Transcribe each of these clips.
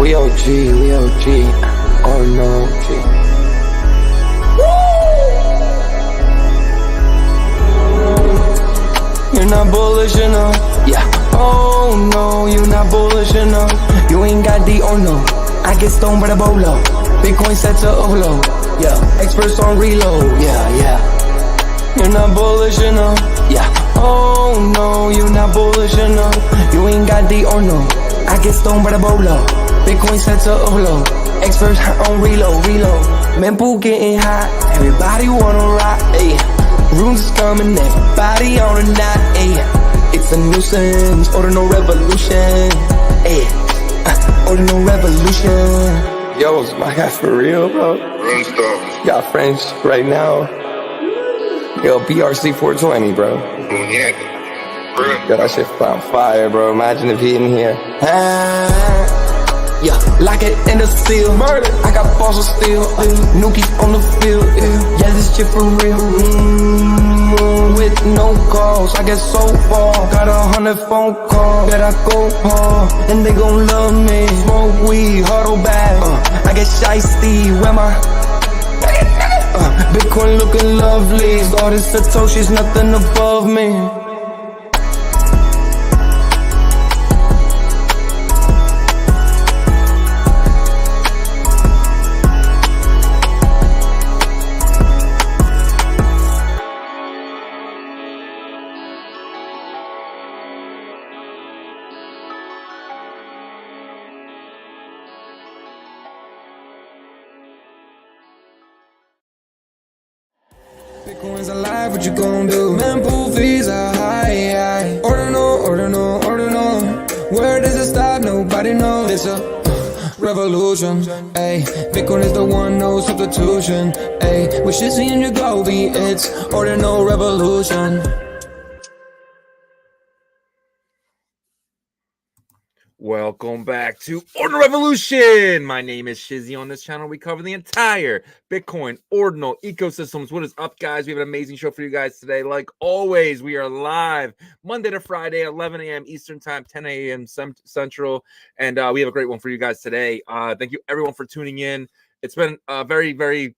We OG, we OG. Oh no, G. You're not bullish enough. Yeah. Oh no, you're not bullish enough. You ain't got the oh no. I get stoned by the bolo. Bitcoin set to overload. Yeah. Experts on reload. Yeah, yeah. You're not bullish enough. Yeah. Oh no, you're not bullish enough. You ain't got the oh no. I get stoned by the bolo. Bitcoin set to overload. Experts on reload. Mempool getting hot. Everybody wanna rock. Ayy. Runes is coming, everybody on a knot, ayy. It's a nuisance, Ordinal Revolution, ayy. Ordinal Revolution. Yo, is my guy for real, bro? Got French right now. Yo, BRC 420, bro. Yo, that shit on fire, bro. Imagine if he in here. Yeah, like it in the seal. Murder. I got balls of steel. Nookies on the field. Yeah, this shit for real. With no calls, I get so far. Got 100 phone calls that I go hard, and they gon' love me. Smoke weed, huddle back. I get shiesty. Where my Bitcoin looking lovely. All this Satoshi's nothing above me. Bitcoin's alive, what you gon' do? Mempool fees are high. Ordinal. Where does it stop? Nobody knows. It's a revolution, ayy. Bitcoin is the one, no substitution, ayy. With Shizzy and Yagobi, it's Ordinal Revolution. Welcome back to Ordinal Revolution. My name is Shizzy. On this channel, we cover the entire Bitcoin Ordinal ecosystems. What is up, guys? We have an amazing show for you guys today. Like always, we are live Monday to Friday, 11 a.m. Eastern Time, 10 a.m. Central, and we have a great one for you guys today. Thank you, everyone, for tuning in. It's been a very, very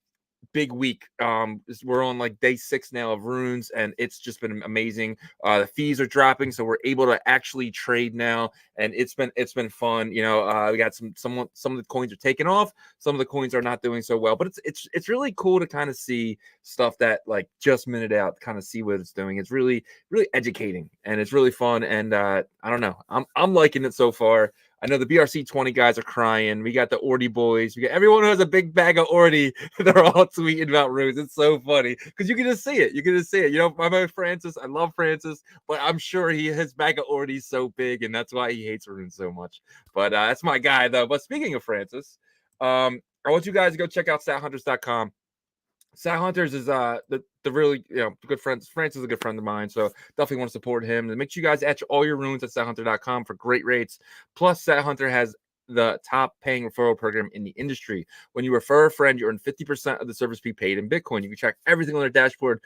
big week. We're on like day 6 now of Runes, and it's just been amazing. The fees are dropping, so we're able to actually trade now, and it's been fun. You know, we got some of the coins are taking off, some of the coins are not doing so well, but it's really cool to kind of see stuff that like just minute out, kind of see what it's doing. It's really educating, and it's really fun, and I don't know, I'm liking it so far. I know the BRC 20 guys are crying. We got the Ordi boys. We got everyone who has a big bag of Ordi. They're all tweeting about Runes. It's so funny because you can just see it. You know, my man Francis, I love Francis, but I'm sure his bag of Ordi is so big, and that's why he hates Runes so much. But that's my guy, though. But speaking of Francis, I want you guys to go check out sathunters.com. Sathunters is the really good friends. Francis is a good friend of mine, so definitely want to support him. And make sure you guys etch all your runes at sathunter.com for great rates. Plus, Sathunter has the top paying referral program in the industry. When you refer a friend, you earn 50% of the service fee paid in Bitcoin. You can check everything on their dashboard.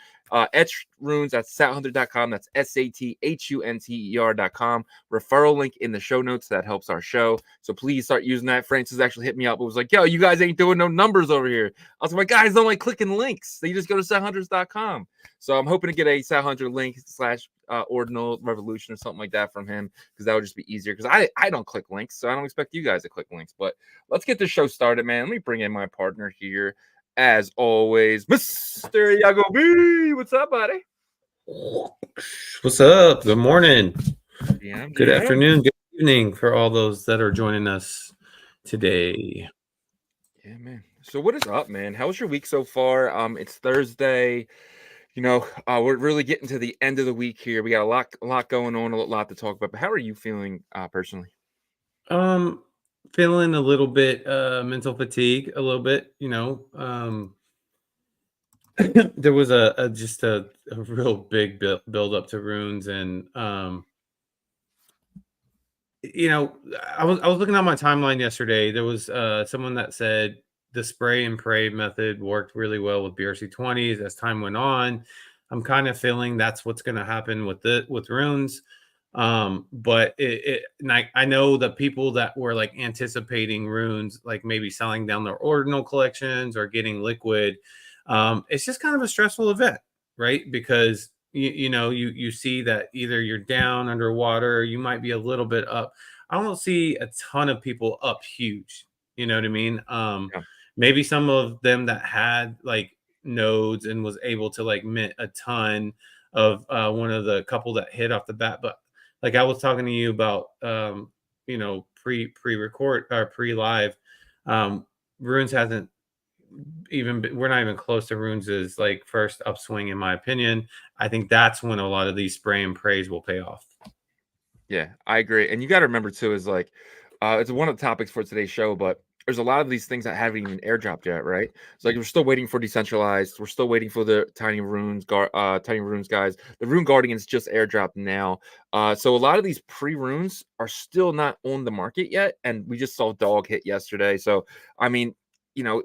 Etch Runes at sathunter.com. That's sathunter.com. Referral link in the show notes. That helps our show. So please start using that. Francis actually hit me up. It was like, yo, you guys ain't doing no numbers over here. I was like, guys don't like clicking links. They just go to sathunters.com. So I'm hoping to get a Sathunter link / Ordinal Revolution or something like that from him, because that would just be easier, because I don't click links, so I don't expect you guys to click links. But let's get this show started, man. Let me bring in my partner here, as always, Mr. Yagobi. What's up, buddy? What's up? Good morning. Yeah, good afternoon. Good evening for all those that are joining us today. Yeah, man. So what is up, man? How was your week so far? It's Thursday. You know, we're really getting to the end of the week here. We got a lot going on, a lot to talk about. But how are you feeling personally? Feeling a little bit mental fatigue, a little bit. You know, there was just a real big build up to Runes, and you know, I was looking at my timeline yesterday. There was someone that said the spray and pray method worked really well with BRC20s. As time went on, I'm kind of feeling that's what's going to happen with Runes. But I know the people that were like anticipating runes, like maybe selling down their ordinal collections or getting liquid. It's just kind of a stressful event, right? Because you see that either you're down underwater, or you might be a little bit up. I don't see a ton of people up huge. You know what I mean? Yeah. Maybe some of them that had like nodes and was able to like mint a ton of one of the couple that hit off the bat. But like I was talking to you about, pre-record or pre-live, Runes hasn't we're not even close to Runes' like first upswing, in my opinion. I think that's when a lot of these spray and praise will pay off. Yeah, I agree. And you got to remember too, is like, it's one of the topics for today's show, but there's a lot of these things that haven't even airdropped yet, right? It's like we're still waiting for decentralized. We're still waiting for the tiny runes, guys. The rune guardians just airdropped now. So a lot of these pre-runes are still not on the market yet, and we just saw Dog hit yesterday. So I mean,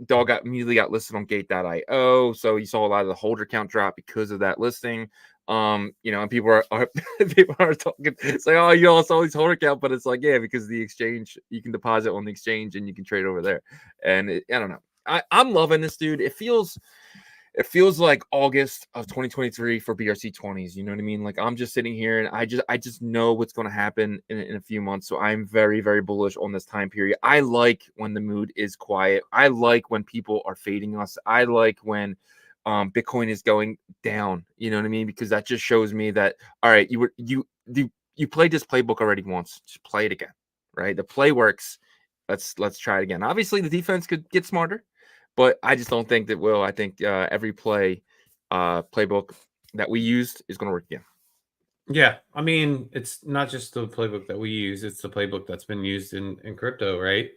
Dog immediately got listed on Gate.io. So you saw a lot of the holder count drop because of that listing. And people are people are talking. It's like, oh, you all saw these holder count, but it's like, yeah, because the exchange, you can deposit on the exchange and you can trade over there. And I don't know. I'm loving this, dude. It feels like August of 2023 for BRC20s. You know what I mean? Like I'm just sitting here and I just know what's going to happen in a few months. So I'm very, very bullish on this time period. I like when the mood is quiet. I like when people are fading us. I like when Bitcoin is going down, you know what I mean? Because that just shows me that, all right, you played this playbook already once, just play it again, right? The play works. Let's try it again. Obviously, the defense could get smarter, but I just don't think that will. I think every playbook that we used is going to work again. Yeah, I mean, it's not just the playbook that we use; it's the playbook that's been used in crypto, right?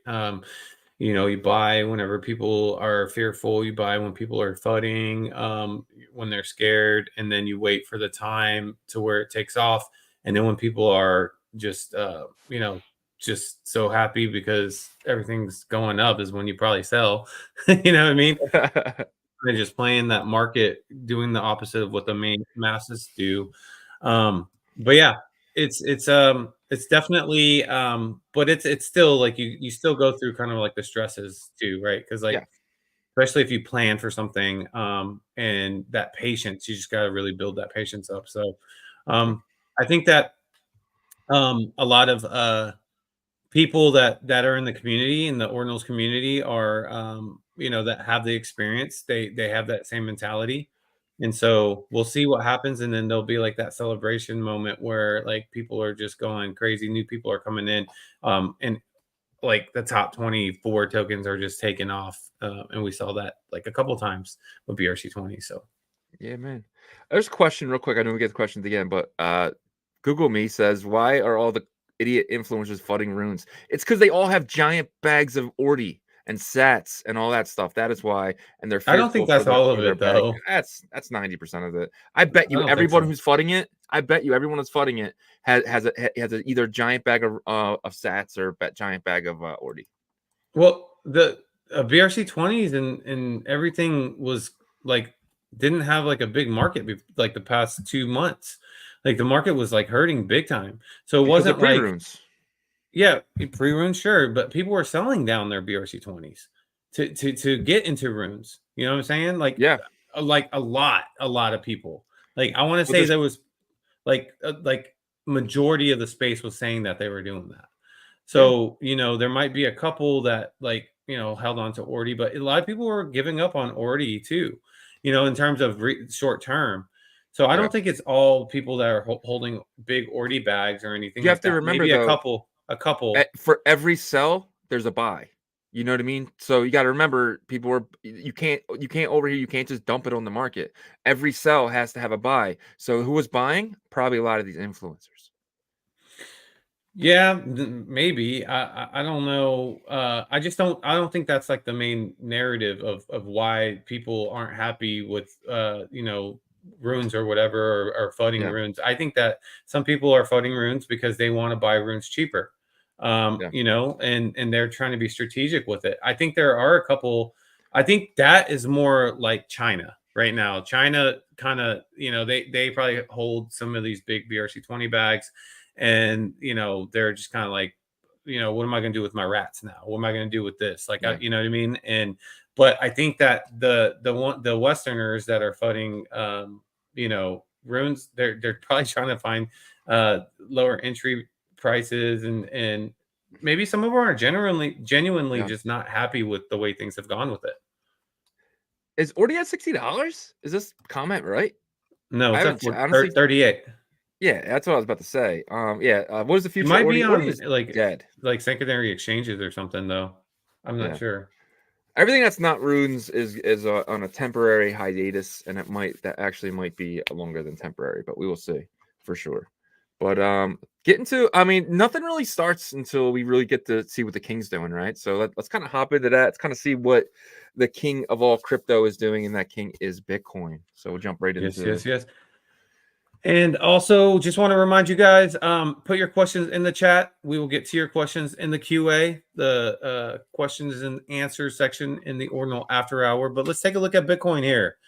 You buy whenever people are fearful, you buy when people are FUDing, when they're scared, and then you wait for the time to where it takes off. And then when people are just, just so happy because everything's going up is when you probably sell. You know what I mean? They're just playing that market, doing the opposite of what the main masses do. But yeah, it's definitely but it's still like you still go through kind of like the stresses too, right? Because like Yeah. especially if you plan for something, and that patience, you just got to really build that patience up. So I think that a lot of people that are in the community, in the ordinals community, are that have the experience, they have that same mentality. And so we'll see what happens, and then there'll be like that celebration moment where like people are just going crazy, new people are coming in, and like the top 24 tokens are just taking off, and we saw that like a couple times with BRC20. So Yeah, man. There's a question real quick. I know we get the questions again, but Google Me says, why are all the idiot influencers flooding runes? It's because they all have giant bags of Ordi and Sats and all that stuff. That is why, and they're I don't think fearful that's all of for their it bag. though. That's 90% of it. I bet I you don't think everyone so. who's flooding it. I bet you everyone who's flooding it has a either giant bag of Sats or a giant bag of Ordi. Well, the BRC20s and everything was like didn't have like a big market like the past 2 months. Like the market was like hurting big time. So it Because of wasn't like, pre-runes. yeah, pre-rune, sure, but people were selling down their BRC20s to get into runes. You know what I'm saying? Yeah. Like a lot of people. Like I want to Well, say there was like majority of the space was saying that they were doing that. So, there might be a couple that like, held on to Ordi, but a lot of people were giving up on Ordi too, in terms of short term. So I Yeah. don't think it's all people that are holding big Ordi bags or anything You like have to that. remember Maybe a though, couple. for every sell, there's a buy. You know what I mean? So you got to remember, people are you can't over here. You can't just dump it on the market. Every sell has to have a buy. So who was buying? Probably a lot of these influencers. Yeah, maybe. I don't know. I don't think that's like the main narrative of why people aren't happy with runes or whatever, or floating Yeah. runes. I think that some people are floating runes because they want to buy runes cheaper. Yeah. And they're trying to be strategic with it. I think there are a couple. I think that is more like China right now. China kind of, they probably hold some of these big BRC20 bags. and they're just kind of like, what am I going to do with my rats now? What am I going to do with this? Like, Yeah. you know what I mean? But I think that the Westerners that are funding, runes, they're probably trying to find lower entry prices, and maybe some of them are genuinely just not happy with the way things have gone with it. Is Ordi at $60? Is this comment right? No, I it's haven't at honestly. 38. Yeah, that's what I was about to say. What is the It future? might be on Ordi is like dead. secondary exchanges or something, though. I'm not sure. Everything that's not runes is on a temporary hiatus, and that actually might be longer than temporary, but we will see for sure. But nothing really starts until we really get to see what the king's doing, right? So let's kind of hop into that. Let's kind of see what the king of all crypto is doing, and that king is Bitcoin. So we'll jump right into Yes. And also, just want to remind you guys, put your questions in the chat. We will get to your questions in the QA, the questions and answers section in the Ordinal After Hour. But let's take a look at Bitcoin here.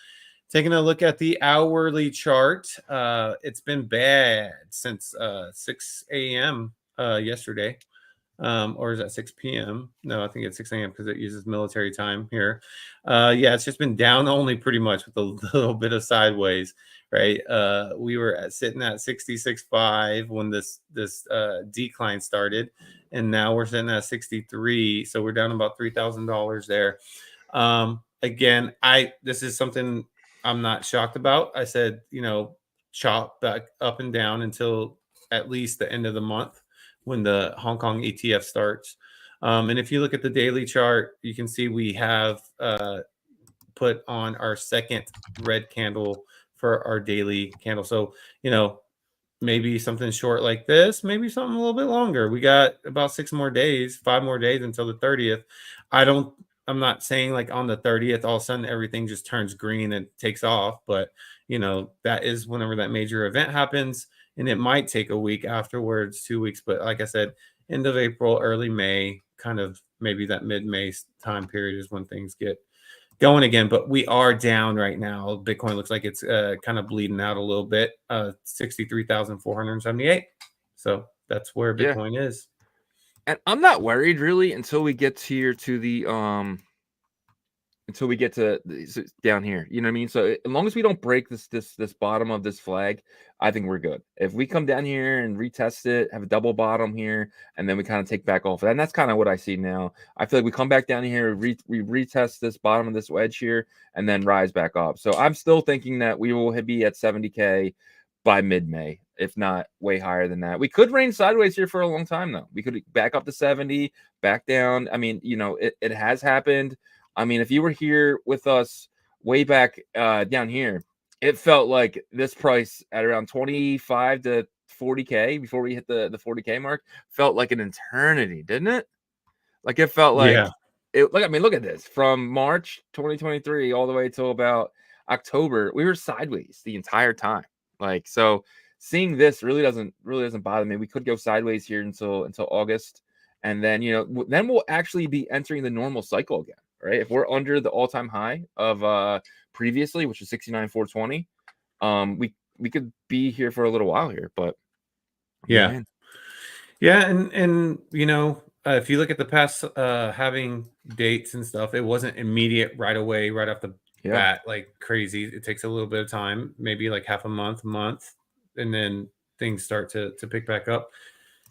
Taking a look at the hourly chart. It's been bad since 6 a.m. Yesterday. Or is that 6 p.m.? No, I think it's 6 a.m. because it uses military time here. It's just been down only pretty much with a little bit of sideways, right? We were sitting at 66.5 when this decline started, and now we're sitting at 63. So we're down about $3,000 there. Again, this is something I'm not shocked about. I said, chop back up and down until at least the end of the month, when the Hong Kong ETF starts. And if you look at the daily chart, you can see we have put on our second red candle for our daily candle. So, maybe something short like this, maybe something a little bit longer. We got about 5 more days until the 30th. I'm not saying like on the 30th, all of a sudden everything just turns green and takes off. But, that is whenever that major event happens. And it might take a week afterwards, 2 weeks. But like I said, end of April, early May, kind of maybe that mid-May time period is when things get going again. But we are down right now. Bitcoin looks like it's kind of bleeding out a little bit, 63,478. So that's where Bitcoin is. And I'm not worried really until we get here to the down here, you know what I mean? So as long as we don't break this bottom of this flag, I think we're good. If we come down here and retest it, have a double bottom here, and then we kind of take back off, and that's kind of what I see now. I feel like we come back down here, we retest this bottom of this wedge here, and then rise back up. So I'm still thinking that we will be at 70K by mid-May, if not way higher than that. We could reign sideways here for a long time, though. We could back up to 70, back down. I mean, it has happened. I mean, if you were here with us way back down here, it felt like this price at around 25 to 40K before we hit the 40K mark felt like an eternity, didn't it? Like it felt like look at this. From March 2023 all the way till about October, we were sideways the entire time. Like, so seeing this really doesn't bother me. We could go sideways here until August, and then then we'll actually be entering the normal cycle again. Right, if we're under the all-time high of previously, which is 69,420, we could be here for a little while here. But and if you look at the past having dates and stuff, it wasn't immediate right away, right off the bat, like crazy. It takes a little bit of time, maybe like half a month, and then things start to pick back up.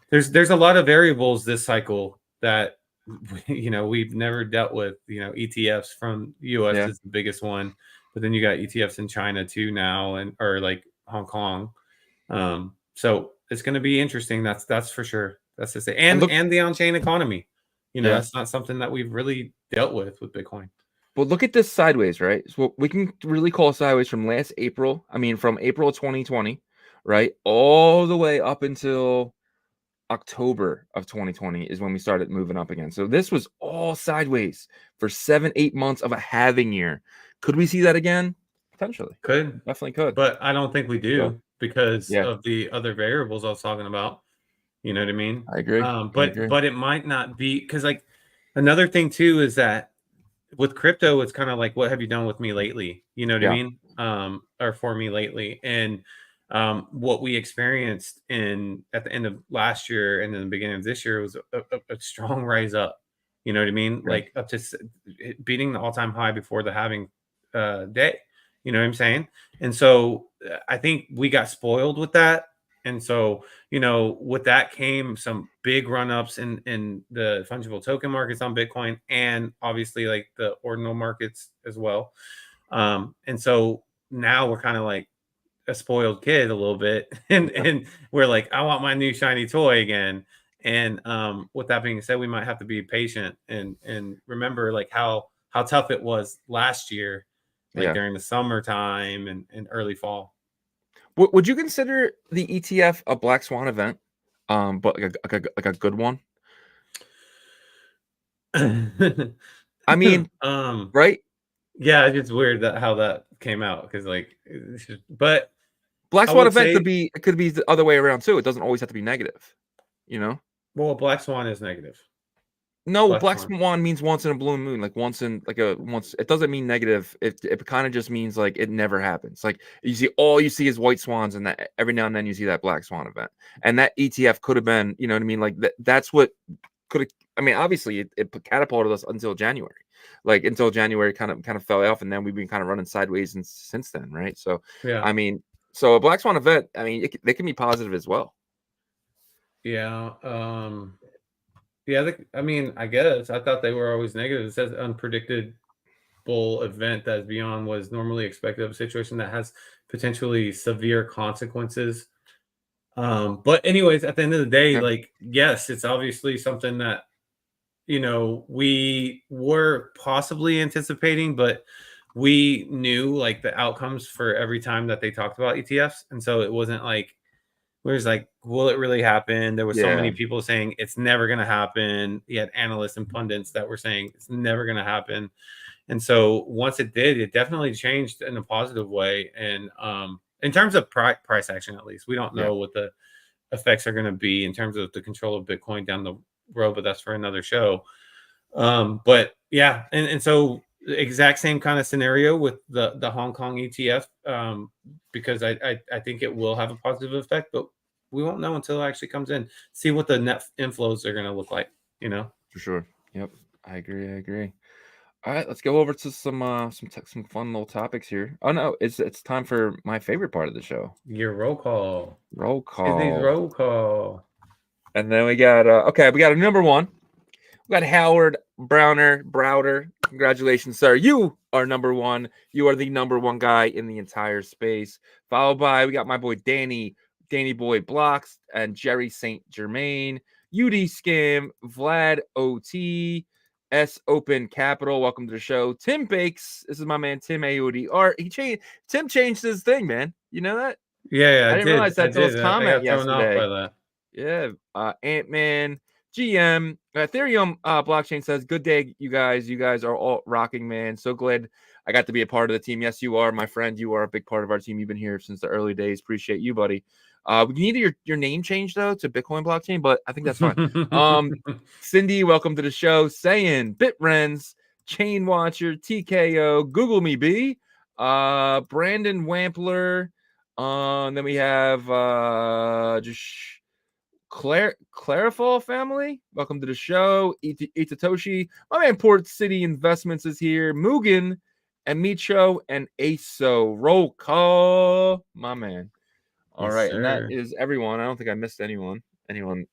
There's a lot of variables this cycle that we've never dealt with. ETFs from US is the biggest one, but then you got ETFs in China too now, or like Hong Kong. So it's going to be interesting. That's for sure. That's to say, and the on-chain economy. That's not something that we've really dealt with Bitcoin. But look at this sideways, right? So we can really call sideways from last April. I mean, from April 2020, right, all the way up until October of 2020 is when we started moving up again. So this was all sideways for 7-8 months of a halving year. Could we see that again? Potentially. Definitely could. But I don't think we do because of the other variables I was talking about. You know what I mean? I agree. But it might not be, because like another thing too is that with crypto, it's kind of like, what have you done with me lately? You know what I mean? Or for me lately. And What we experienced at the end of last year and in the beginning of this year was a strong rise up. You know what I mean? Yeah. Like up to beating the all-time high before the halving day. You know what I'm saying? And so I think we got spoiled with that. And so, with that came some big run-ups in the fungible token markets on Bitcoin, and obviously like the ordinal markets as well. And so now we're kind of like a spoiled kid a little bit, and we're like, I want my new shiny toy again. And with that being said, we might have to be patient and remember like how tough it was last year, like during the summertime and early fall. Would you consider the ETF a black swan event? But like a good one? I mean, right? Yeah, it's just weird how that came out, because like, but black swan event could be the other way around too. It doesn't always have to be negative, Well, black swan is negative. No, black swan means once in a blue moon, like once. It doesn't mean negative. It kind of just means like it never happens. Like all you see is white swans, and that every now and then you see that black swan event. And that ETF could have been, you know what I mean? Like that's what could have. I mean, obviously it catapulted us until January. Like until January kind of fell off, and then we've been kind of running sideways since then, right? So yeah, I mean, so a black swan event, I mean, they can be positive as well. Yeah. Yeah, I mean, I guess I thought they were always negative. It says unpredictable event that is beyond what is normally expected of a situation that has potentially severe consequences. But anyways, at the end of the day, like, yes, it's obviously something that, we were possibly anticipating, but we knew like the outcomes for every time that they talked about ETFs. And so it wasn't like, whereas like, will it really happen? There was so many people saying it's never going to happen. You had analysts and pundits that were saying it's never going to happen. And so once it did, it definitely changed in a positive way. And in terms of price action, at least, we don't know what the effects are going to be in terms of the control of Bitcoin down the road, but that's for another show. But yeah, and so the exact same kind of scenario with the Hong Kong ETF, because I think it will have a positive effect, but we won't know until it actually comes in. See what the net inflows are going to look like, For sure. Yep, I agree. All right, let's go over to some fun little topics here. Oh no, it's time for my favorite part of the show. Your roll call. Roll call. Sydney's roll call. And then we got we got a number one. We got Howard Browder. Congratulations, sir. You are number one. You are the number one guy in the entire space. Followed by, we got my boy Danny Boy Blocks, and Jerry St. Germain, UD Scam, Vlad OT, S Open Capital. Welcome to the show. Tim Bakes. This is my man Tim AOD. Tim changed his thing, man. You know that? Yeah, I didn't realize that until his comment yesterday. By that. Yeah, Ant-Man, GM, Ethereum blockchain says, good day, you guys. You guys are all rocking, man. So glad I got to be a part of the team. Yes, you are, my friend. You are a big part of our team. You've been here since the early days. Appreciate you, buddy. We need your name changed, though, to Bitcoin blockchain, but I think that's fine. Cindy, welcome to the show. Sayin, Bitrens, Chain Watcher, TKO, Google Me B, Brandon Wampler. And then we have just Clarifall family. Welcome to the show. Itatoshi, my man Port City Investments is here. Mugen and Micho and Aso. Roll call, my man. All right, sir. And that is everyone. I don't think I missed anyone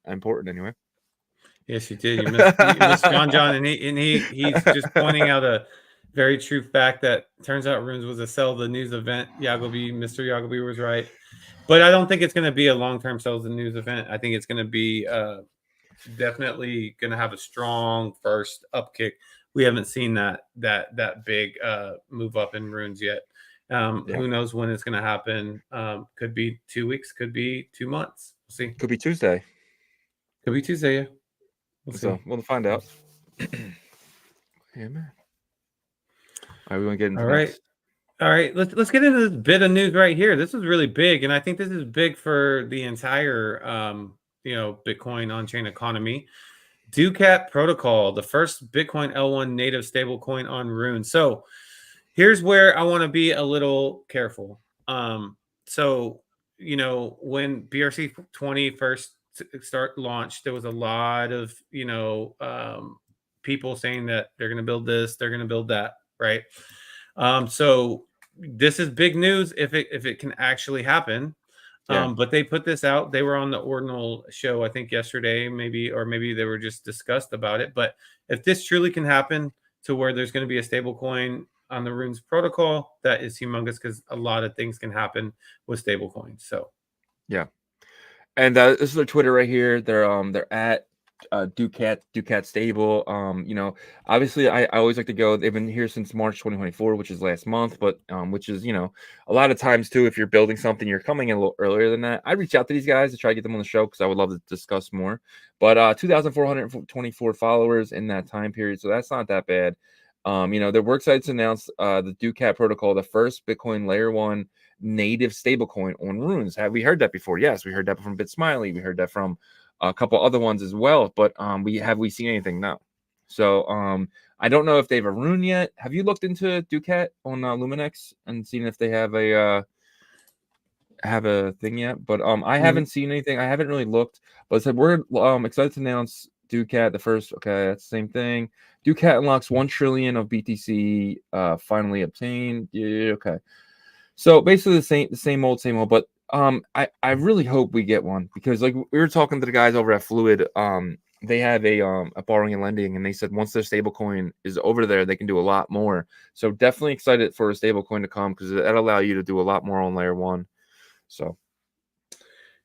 important anyway. Yes, you did. You missed John, and he's just pointing out a very true fact that turns out Runes was a sell the news event. Mr. Yagobi was right. But I don't think it's going to be a long-term sell the news event. I think it's going to be definitely going to have a strong first upkick. We haven't seen that big move up in Runes yet. Who knows when it's going to happen? Could be 2 weeks. Could be 2 months. We'll see. Could be Tuesday. Yeah. We'll find out. Yeah, man. All right, we want to get into All right, let's get into this bit of news right here. This is really big, and I think this is big for the entire Bitcoin on-chain economy. Ducat Protocol, the first Bitcoin L1 native stablecoin on Rune. So here's where I want to be a little careful. So you know, when BRC20 first launched, there was a lot of, you know, people saying that they're going to build this, they're going to build that, right? So this is big news if it can actually happen. Yeah. But they put this out. They were on the Ordinal show, I think yesterday, maybe, or maybe they were just discussed about it. But if this truly can happen to where there's going to be a stable coin on the Runes protocol, that is humongous because a lot of things can happen with stable coins. So Yeah. And this is their Twitter right here. They're at Ducat Stable. You know, obviously I always like to go. They've been here since March 2024, which is last month, but which is, you know, a lot of times too, if you're building something, you're coming in a little earlier than that. I reach out to these guys to try to get them on the show because I would love to discuss more. But 2,424 followers in that time period, so that's not that bad. You know, their work sites announced the Ducat protocol, the first Bitcoin layer 1 native stablecoin on Runes. Have we heard that before? Yes, we heard that from BitSmiley. We heard that from a couple other ones as well. But we seen anything? No. So I don't know if they have a Rune yet. Have you looked into Ducat on Luminex and seen if they have a thing yet? But I haven't seen anything. I haven't really looked. But I said we're excited to announce Ducat the first. Okay, that's the same thing. Ducat unlocks 1 trillion of BTC finally obtained. Yeah, okay. So basically the same old, but I really hope we get one because like we were talking to the guys over at Fluid, they have a borrowing and lending, and they said once their stablecoin is over there, they can do a lot more. So definitely excited for a stablecoin to come because that'll allow you to do a lot more on layer 1. So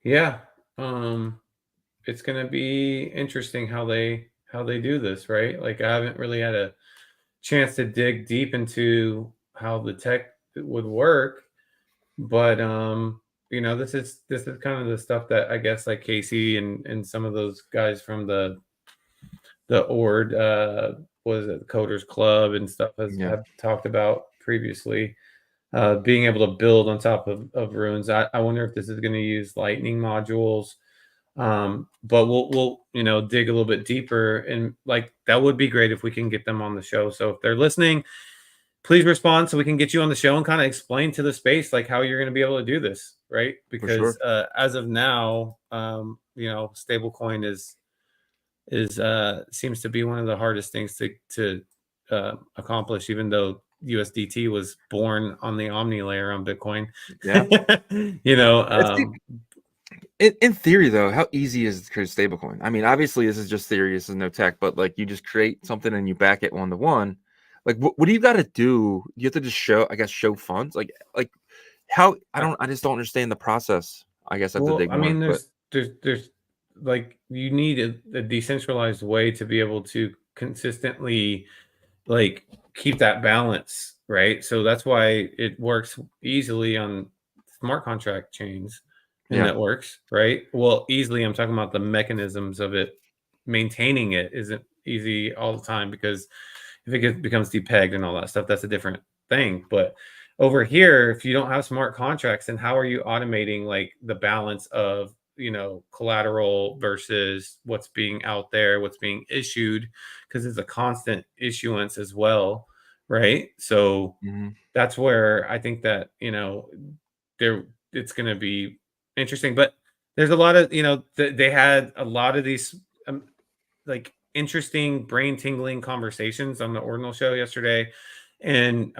yeah, it's gonna be interesting how they do this, right? Like I haven't really had a chance to dig deep into how the tech would work, but you know, this is kind of the stuff that I guess like Casey and some of those guys from the Ord was it the Coders Club and stuff have talked about previously. Being able to build on top of Runes. I wonder if this is going to use Lightning modules. But we'll you know, dig a little bit deeper, and like that would be great if we can get them on the show. So if they're listening, please respond so we can get you on the show and kind of explain to the space like how you're going to be able to do this, right? Because as of now, you know, stablecoin is seems to be one of the hardest things to accomplish, even though USDT was born on the Omni layer on Bitcoin. yeah. You know, in theory, though, how easy is it to create a stablecoin? I mean, obviously, this is just theory. This is no tech, but like you just create something and you back it 1-to-1. Like, what do you got to do? You have to just show funds. Like how? I just don't understand the process. I guess I have to dig more. I mean, there's like you need a decentralized way to be able to consistently like keep that balance, right? So that's why it works easily on smart contract chains and networks, right? Well, easily, I'm talking about the mechanisms of it. Maintaining it isn't easy all the time because if it becomes depegged and all that stuff, that's a different thing. But over here, if you don't have smart contracts, then how are you automating like the balance of, you know, collateral versus what's being out there, what's being issued, because it's a constant issuance as well, right? So that's where I think that, you know, it's going to be interesting. But there's a lot of, you know, they had a lot of these like interesting brain tingling conversations on the Ordinal show yesterday, and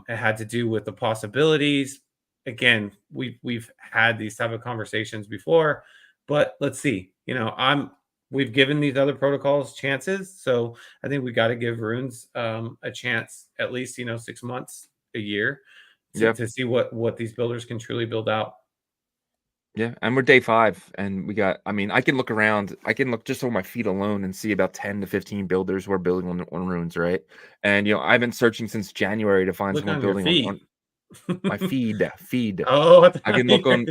it had to do with the possibilities. Again, we've had these type of conversations before, but let's see. You know, we've given these other protocols chances, so I think we got to give Runes a chance, at least, you know, 6 months, a year, to see what these builders can truly build out. Yeah, and we're day 5, and we got. I mean, I can look around. I can look just on my feed alone and see about 10 to 15 builders who are building on Runes, right? And you know, I've been searching since January to find someone building on my feed. Oh, I can look on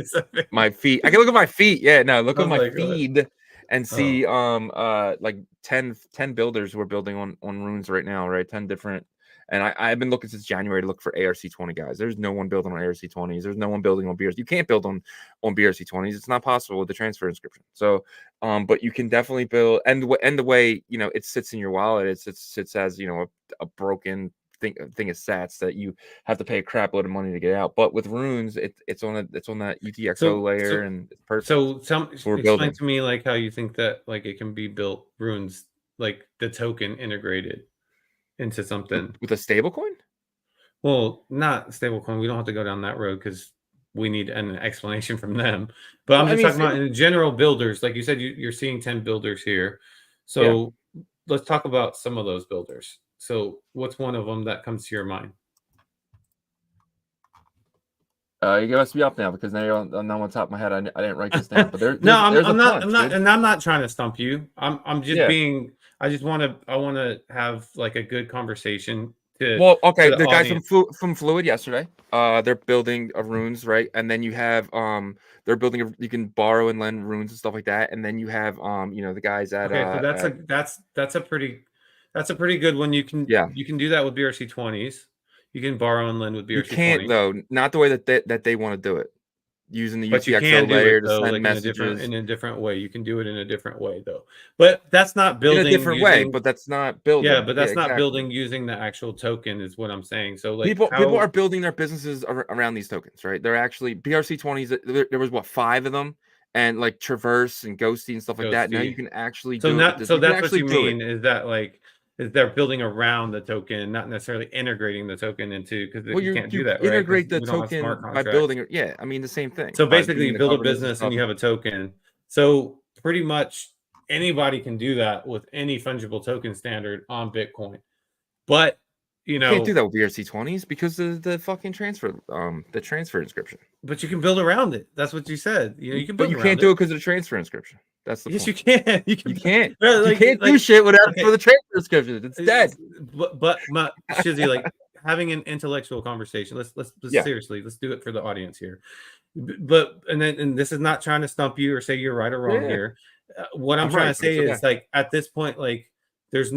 my feet. I can look at my feet. Yeah, no, look on my feed and see like 10 builders who are building on Runes right now, right? 10 different. And I've been looking since January to look for ARC20 guys. There's no one building on ARC20s. There's no one building on BRC. You can't build on BRC20s. It's not possible with the transfer inscription. So, but you can definitely build. And the way, you know, it sits in your wallet, it sits as, you know, a broken thing of sats that you have to pay a crap load of money to get out. But with runes, it's on that UTXO layer, and it's perfect. So we're explain building. to me like how you think that like it can be built runes, like the token integrated into something with a stablecoin. Well, not stablecoin. We don't have to go down that road because we need an explanation from them. But I'm just talking about in general builders. Like you said, you're seeing 10 builders here. So let's talk about some of those builders. So what's one of them that comes to your mind? You must be up now because now on the top of my head, I didn't write this down. But there's I'm not trying to stump you. I'm just being. I want to have like a good conversation. Well, okay, the guys from Fluid yesterday, they're building runes, right? And then you have they're building you can borrow and lend runes and stuff like that. And then you have the guys at so that's a pretty good one. You can do that with BRC20s. You can borrow and lend with BRC20s. You can't though, not the way that they want to do it. Using the UTXO layer to send messages in a different way. You can do it in a different way though. But that's not building in a different way. But that's not building. Yeah, but that's not building using the actual token is what I'm saying. So like people are building their businesses around these tokens, right? They're actually BRC20s. There was 5 of them, and like Traverse and Ghosty and stuff like that. Now you can actually do it. So that's what you mean is that like they're building around the token, not necessarily integrating the token into because you can't do that. Integrate the token by building it. Yeah, I mean the same thing. So basically, you build a business and you have a token. So pretty much anybody can do that with any fungible token standard on Bitcoin. But you can't do that with BRC20s because of the fucking transfer, the transfer inscription. But you can build around it. That's what you said. You can build. But you can't do it because of the transfer inscription. That's the point. You can. You can't. You can't do shit without for the transfer inscription. It's dead. But Shizzy, like having an intellectual conversation. Let's seriously. Let's do it for the audience here. But and this is not trying to stump you or say you're right or wrong here. What I'm trying to say is like at this point, like it's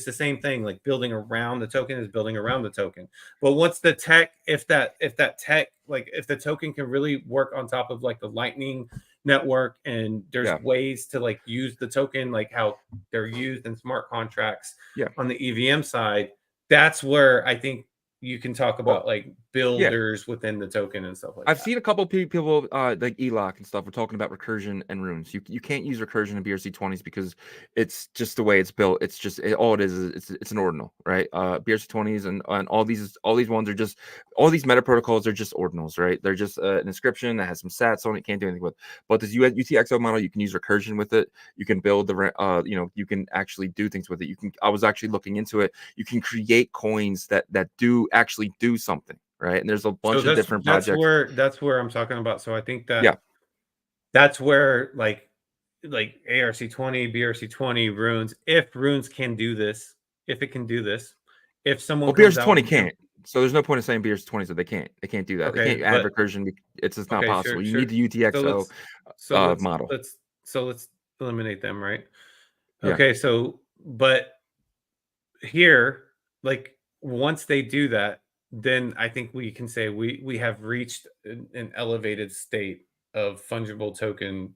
the same thing. Like building around the token is building around the token. But once the tech, if that tech, like if the token can really work on top of like the Lightning network, and there's ways to like use the token, like how they're used in smart contracts on the EVM side, that's where I think you can talk about like builders within the token and stuff like that. I've seen a couple of people like ELOC and stuff. We're talking about recursion and runes. You can't use recursion in BRC20s because it's just the way it's built. It's just all it is it's an ordinal, right? BRC20s and all these ones are just all these meta protocols are just ordinals, right? They're just an inscription that has some sats on it. Can't do anything with. But this UTXO model, you can use recursion with it. You can build the you can actually do things with it. I was actually looking into it. You can create coins that do actually do something. Right, and there's a bunch of different projects. That's where I'm talking about. So I think that that's where like ARC20, BRC20, runes. If runes can do this, if someone BRC20 can't. So there's no point in saying BRC20 so they can't do that. Okay, they can't add recursion. It's just not possible. You need the UTXO model. Let's eliminate them, right? Okay, so but here, like once they do that, then I think we can say we have reached an elevated state of fungible token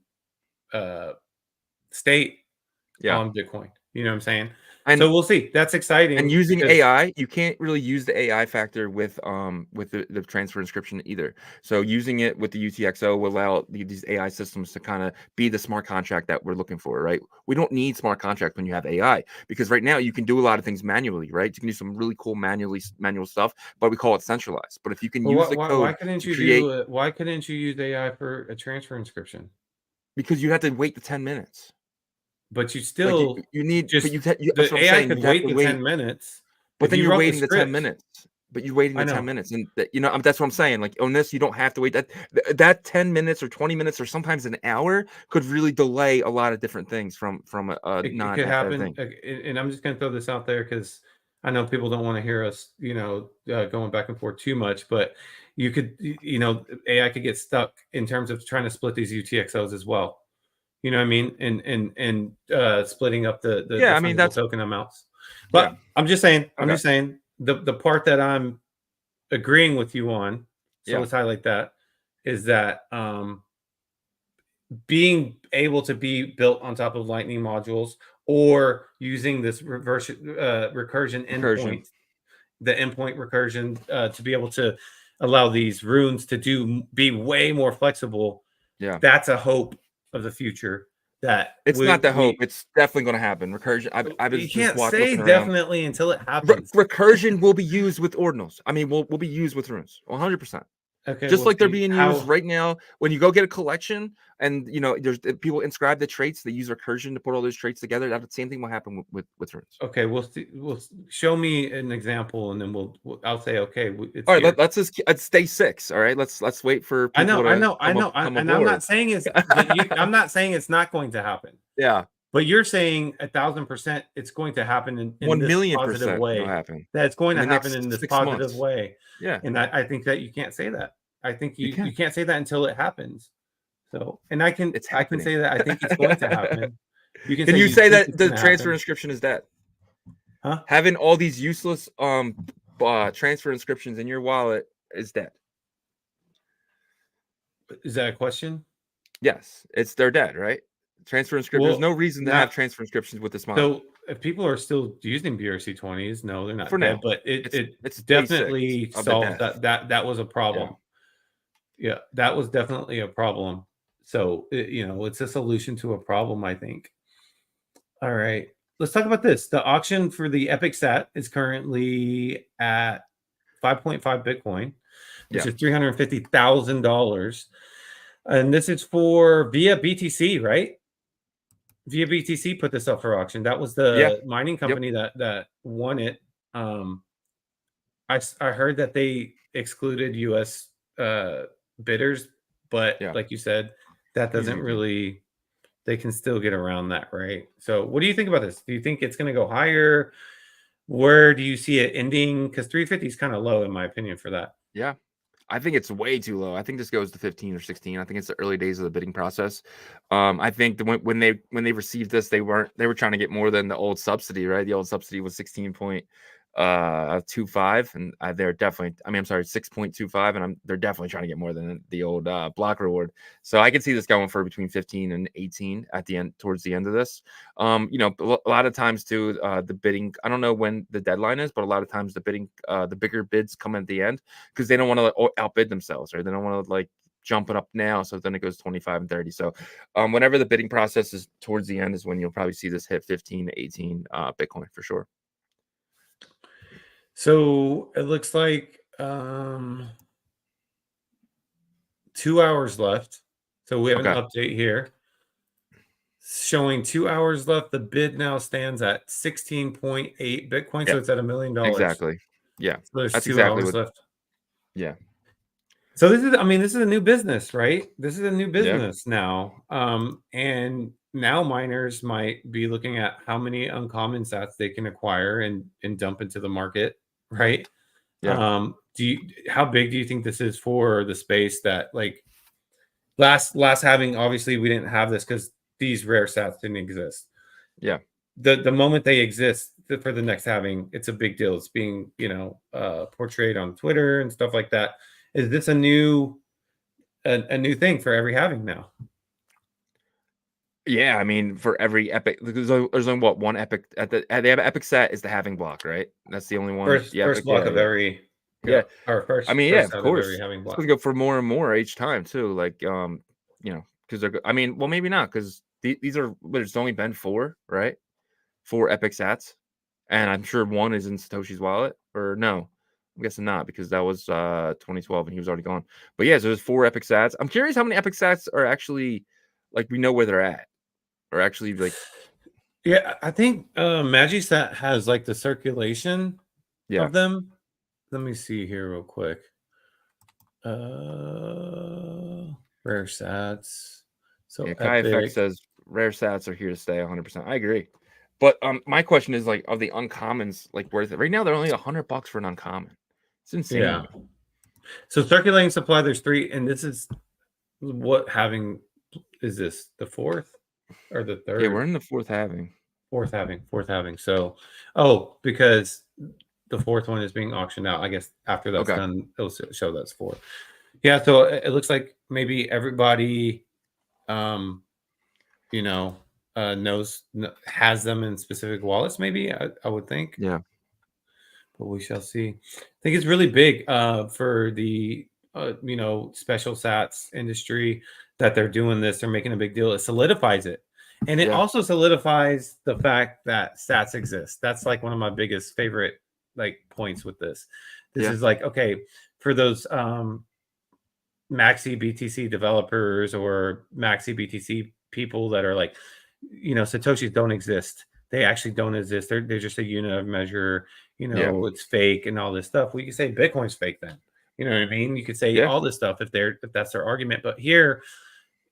state on Bitcoin. You know what I'm saying? And so we'll see. That's exciting. And using AI, you can't really use the AI factor with the transfer inscription either. So using it with the UTXO will allow these AI systems to kind of be the smart contract that we're looking for, right? We don't need smart contract when you have AI because right now you can do a lot of things manually, right? You can do some really cool manual stuff, but we call it centralized. But if you can use the code, why couldn't you use AI for a transfer inscription? Because you have to wait the 10 minutes. But you still you need just the AI could wait the 10 minutes. But then you're waiting the 10 minutes. But you're waiting the 10 minutes, and that's what I'm saying. Like on this, you don't have to wait that 10 minutes or 20 minutes or sometimes an hour could really delay a lot of different things from a non. It could happen, and I'm just going to throw this out there because I know people don't want to hear us, going back and forth too much. But you could, AI could get stuck in terms of trying to split these UTXOs as well. You know what I mean? And splitting up the that's token amounts. But I'm just saying, the part that I'm agreeing with you on, so let's highlight that, is that being able to be built on top of Lightning modules or using this recursion endpoint the endpoint recursion to be able to allow these runes to be way more flexible. Yeah, that's a hope of the future. That it's not the hope. It's definitely going to happen. Recursion. I was you just can't say looking around. definitely until it happens. Recursion will be used with ordinals. I mean, will be used with runes 100%. Okay, Just we'll like they're see. being used right now. When you go get a collection, and there's people inscribe the traits, they use recursion to put all those traits together. That same thing will happen with runes. Okay, we'll see. Show me an example, and then I'll say, okay, it's All right, here. let's just let's stay 6. All right, let's wait for people I know. come And I'm aboard. not saying I'm not saying it's not going to happen. Yeah, but you're saying 1,000% it's going to happen in this 1,000,000% positive way. it'll happen. That it's going In to the happen next in this 6 positive months. way. Yeah, And I think that you can't say that. I think you can. can't say that until it happens. So, and I can happening. say that I think it's going to happen. Can you say that it's the gonna transfer happen. inscription is dead? Huh? Having all these useless transfer inscriptions in your wallet is dead. Is that a question? Yes, they're dead, right? Transfer inscription. There's no reason to have transfer inscriptions with this model. So if people are still using BRC20s, no, they're not For dead, now. but it's day definitely 6 of the solved death. that was a problem. Yeah, that was definitely a problem. So it's a solution to a problem, I think. All right, let's talk about this. The auction for the Epic Sat is currently at 5.5 Bitcoin, which is $350,000. And this is for via BTC, right? Via BTC put this up for auction. That was the mining company that won it. I heard that they excluded US bidders, but like you said, that doesn't really, they can still get around that, right? So what do you think about this? Do you think it's going to go higher? Where do you see it ending? Because 350 is kind of low in my opinion for that. Yeah, I think it's way too low. I think this goes to 15 or 16. I think it's the early days of the bidding process. I think when they received this, they were trying to get more than the old subsidy, right? The old subsidy was 16.25, and they're definitely, I'm sorry, 6.25, and they're definitely trying to get more than the old block reward. So I could see this going for between 15 and 18 at the end, towards the end of this. A lot of times too, the bidding, I don't know when the deadline is, but a lot of times the bidding, the bigger bids come at the end because they don't want to outbid themselves, right? They don't want to jump it up now, so then it goes 25 and 30. So whenever the bidding process is towards the end is when you'll probably see this hit 15 to 18 Bitcoin for sure. So it looks like 2 hours left. So we have an update here showing 2 hours left. The bid now stands at 16.8 Bitcoin. So it's at $1 million. Exactly. Yeah. So there's That's 2 exactly hours left. Yeah. So this is a new business, right? This is a new business now. And now miners might be looking at how many uncommon sats they can acquire and dump into the market, right? Yeah. How big do you think this is for the space that last having, obviously we didn't have this because these rare sats didn't exist. Yeah. The moment they exist for the next having, it's a big deal. It's being, portrayed on Twitter and stuff like that. Is this a new thing for every having now? Yeah, I mean, for every epic, there's only what one epic they have an epic set is the having block, right? That's the only one. First block of every. Yeah. Or first. I mean, first of course. Every having block. It's going to go for more and more each time too. Because they're. I mean, well, maybe not because these are. There's only been 4, right? 4 epic sats, and I'm sure one is in Satoshi's wallet, or no. I'm guessing not because that was 2012 and he was already gone. But yeah, so there's 4 epic sats. I'm curious how many epic sats are actually we know where they're at, or actually Yeah, I think Magisat has the circulation of them. Let me see here real quick. Rare sats. So Kai Effect says rare sats are here to stay 100%. I agree. But my question is of the uncommons, worth it? Right now they're only $100 for an uncommon. It's insane. Yeah. So circulating supply, there's 3, and this is what having is this the 4th or the 3rd? Yeah, we're in the 4th having. Fourth having. So because the 4th one is being auctioned out. I guess after that's done, it'll show that's 4. Yeah, so it looks like maybe everybody has them in specific wallets, maybe I would think. Yeah. but we shall see. I think it's really big for the special sats industry that they're doing this. They're making a big deal. It solidifies it. And it also solidifies the fact that sats exist. That's like one of my biggest favorite like points with this. This is like, okay, for those maxi BTC developers or maxi BTC people that are like, Satoshis don't exist. They actually don't exist. They're just a unit of measure. It's fake and all this stuff. We could say Bitcoin's fake then. You know what I mean? You could say all this stuff if that's their argument. But here,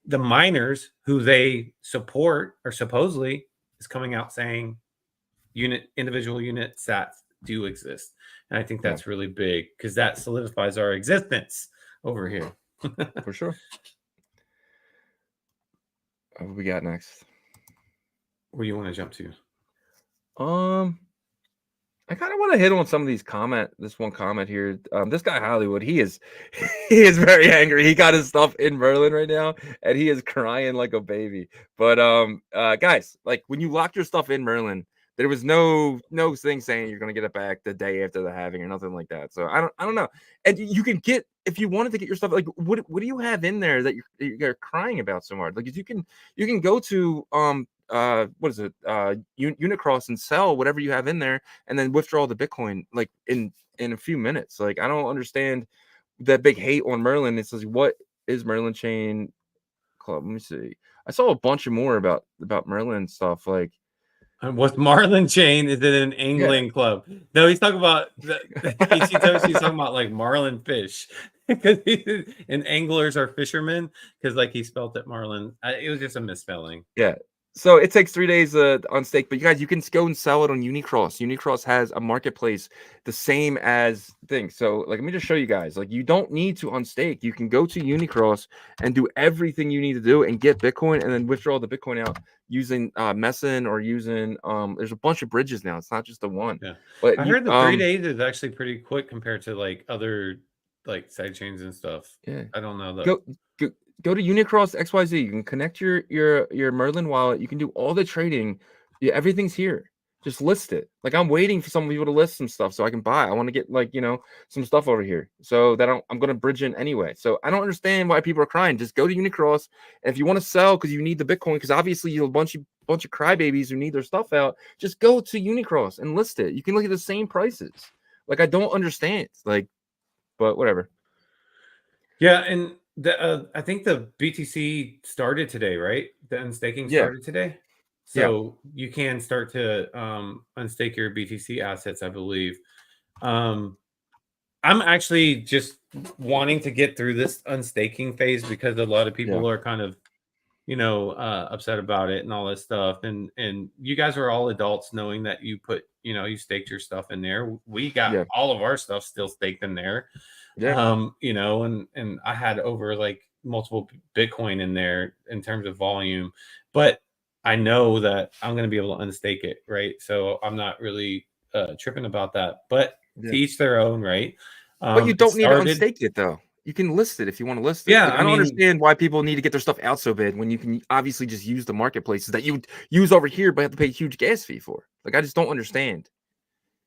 the miners who they support or supposedly is coming out saying individual unit sats do exist. And I think that's really big because that solidifies our existence over here. For sure. What we got next? Where do you want to jump to? I kind of want to hit on some of these this one comment here. This guy Hollywood, he is very angry. He got his stuff in Merlin right now, and he is crying like a baby. But guys, like when you locked your stuff in Merlin, there was no thing saying you're gonna get it back the day after the halving or nothing like that. So I don't know. And you can get, if you wanted to get your stuff, like what do you have in there that you're crying about so hard? Like if you can go to what is it, Unicross, and sell whatever you have in there and then withdraw the Bitcoin like in a few minutes. Like I don't understand that big hate on Merlin. It says, what is Merlin Chain Club? Let me see. I saw a bunch of more about Merlin stuff. Like what's Marlin Chain? Is it an angling club? No, he's talking about he's talking about like marlin fish because and anglers are fishermen because like he spelled it Marlin. It was just a misspelling. Yeah. So it takes 3 days on stake, but you guys, you can go and sell it on Unicross. Unicross has a marketplace the same as things. So like, let me just show you guys, like you don't need to unstake. You can go to Unicross and do everything you need to do and get Bitcoin and then withdraw the Bitcoin out using Messin or using, there's a bunch of bridges now. It's not just the one. Yeah. But I heard the 3 days is actually pretty quick compared to like other like side chains and stuff. Yeah. I don't know though. Go to Unicross XYZ. You can connect your Merlin wallet. You can do all the trading. Yeah, everything's here. Just list it. Like I'm waiting for some people to list some stuff so I can buy. I want to get like some stuff over here so that I'm gonna bridge in anyway. So I don't understand why people are crying. Just go to Unicross, and if you want to sell because you need the Bitcoin, because obviously you're a bunch of crybabies who need their stuff out, just go to Unicross and list it. You can look at the same prices. Like I don't understand. Like, but whatever. Yeah, and I think the BTC started today, right? The unstaking started today. So you can start to unstake your BTC assets, I believe. I'm actually just wanting to get through this unstaking phase because a lot of people are kind of, upset about it and all this stuff. And you guys are all adults knowing that you put, you staked your stuff in there. We got all of our stuff still staked in there. And I had over like multiple Bitcoin in there in terms of volume, but I know that I'm going to be able to unstake it. Right. So I'm not really tripping about that, but to each their own, right? But you don't need to unstake it though. You can list it if you want to list it. Yeah. Like, I don't understand why people need to get their stuff out so bad when you can obviously just use the marketplaces that you use over here, but have to pay a huge gas fee for. Like, I just don't understand.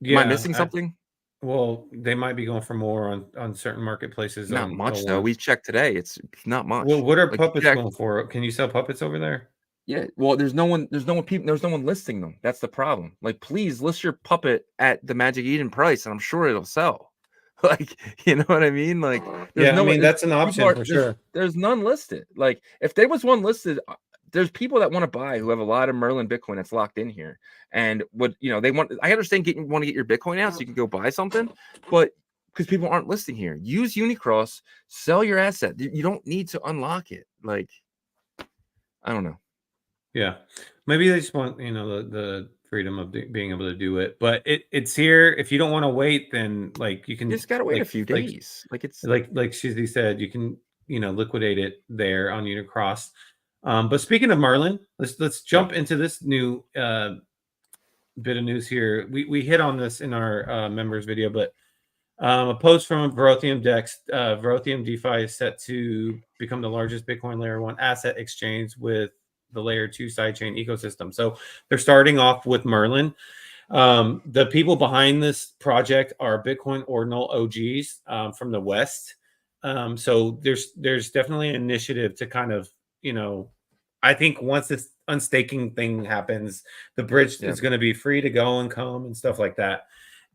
Am I missing something? Well, they might be going for more on certain marketplaces. Not much though. We checked today. It's not much. Well, what are puppets going for? Can you sell puppets over there? Yeah. Well, there's no one listing them. That's the problem. Like, please list your puppet at the Magic Eden price, and I'm sure it'll sell. Like, you know what I mean? Like, that's an option for sure. There's none listed. Like, if there was one listed, there's people that want to buy who have a lot of Merlin Bitcoin that's locked in here, and they want. I understand want to get your Bitcoin out so you can go buy something, but because people aren't listing here, use Unicross, sell your asset. You don't need to unlock it. Like, I don't know. Yeah, maybe they just want the freedom of being able to do it, but it's here. If you don't want to wait, then like you just gotta wait a few days. Like it's like Shizzy said, you can liquidate it there on Unicross. But speaking of Merlin, let's jump into this new bit of news here. We hit on this in our members video, but a post from Verium Dex. Verium DeFi is set to become the largest Bitcoin layer 1 asset exchange with the layer 2 sidechain ecosystem. So they're starting off with Merlin. The people behind this project are Bitcoin Ordinal OGs from the West. So there's definitely an initiative to kind of, I think once this unstaking thing happens, the bridge is going to be free to go and come and stuff like that.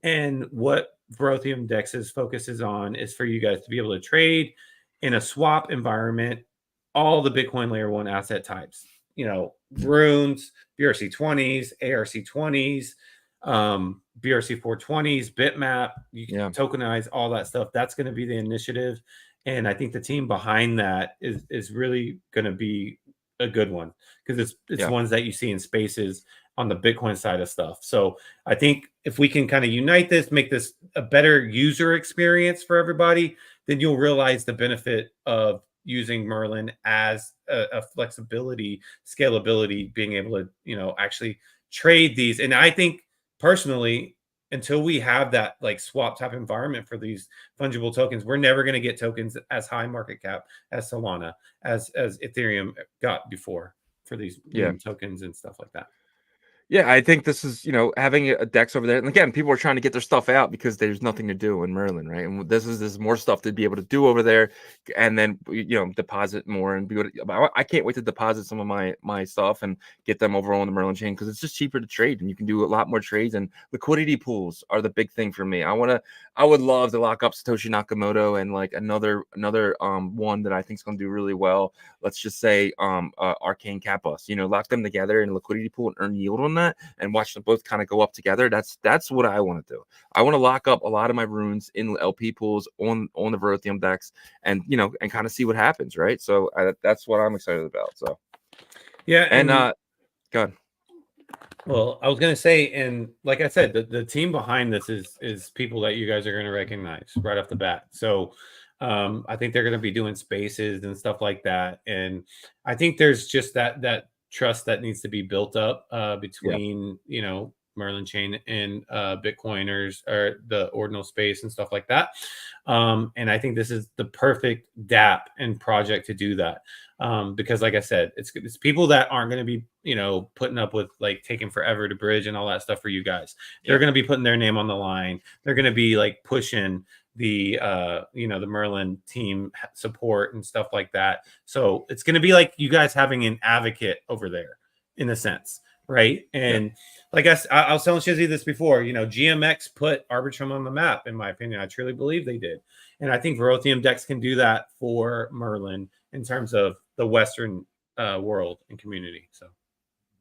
And what Verium Dex's focuses on is for you guys to be able to trade in a swap environment all the Bitcoin layer 1 asset types. Runes, BRC20s, ARC20s, BRC420s, bitmap, you can tokenize all that stuff. That's going to be the initiative. And I think the team behind that is really going to be a good one, because it's ones that you see in spaces on the Bitcoin side of stuff. So I think if we can kind of unite this, make this a better user experience for everybody, then you'll realize the benefit of using Merlin as a flexibility, scalability, being able to, actually trade these. And I think personally, until we have that like swap type environment for these fungible tokens, we're never going to get tokens as high market cap as Solana, as Ethereum got before for these tokens and stuff like that. Yeah, I think this is, having a DEX over there. And again, people are trying to get their stuff out because there's nothing to do in Merlin, right? And there's more stuff to be able to do over there, and then, deposit more and be able to, I can't wait to deposit some of my stuff and get them over on the Merlin chain, because it's just cheaper to trade and you can do a lot more trades. And liquidity pools are the big thing for me. I would love to lock up Satoshi Nakamoto and like another one that I think is going to do really well. Let's just say Arcane Kappas, lock them together in a liquidity pool and earn yield on that, and watch them both kind of go up together. That's what I want to do. I want to lock up a lot of my runes in LP pools on the Verium Dex, and and kind of see what happens, right? So that's what I'm excited about. So yeah, and go ahead. Well, I was going to say, and like I said, the team behind this is people that you guys are going to recognize right off the bat. So I think they're going to be doing spaces and stuff like that, and I think there's just that trust that needs to be built up between Merlin chain and Bitcoiners, or the ordinal space and stuff like that. And I think this is the perfect DApp and project to do that, because like I said, it's people that aren't going to be putting up with like taking forever to bridge and all that stuff for you guys. They're going to be putting their name on the line. They're going to be like pushing the the Merlin team support and stuff like that. So it's going to be like you guys having an advocate over there in a sense, right? And like I was telling Shizzy this before, GMX put Arbitrum on the map, in my opinion. I truly believe they did. And I think Verium Dex can do that for Merlin in terms of the Western world and community. So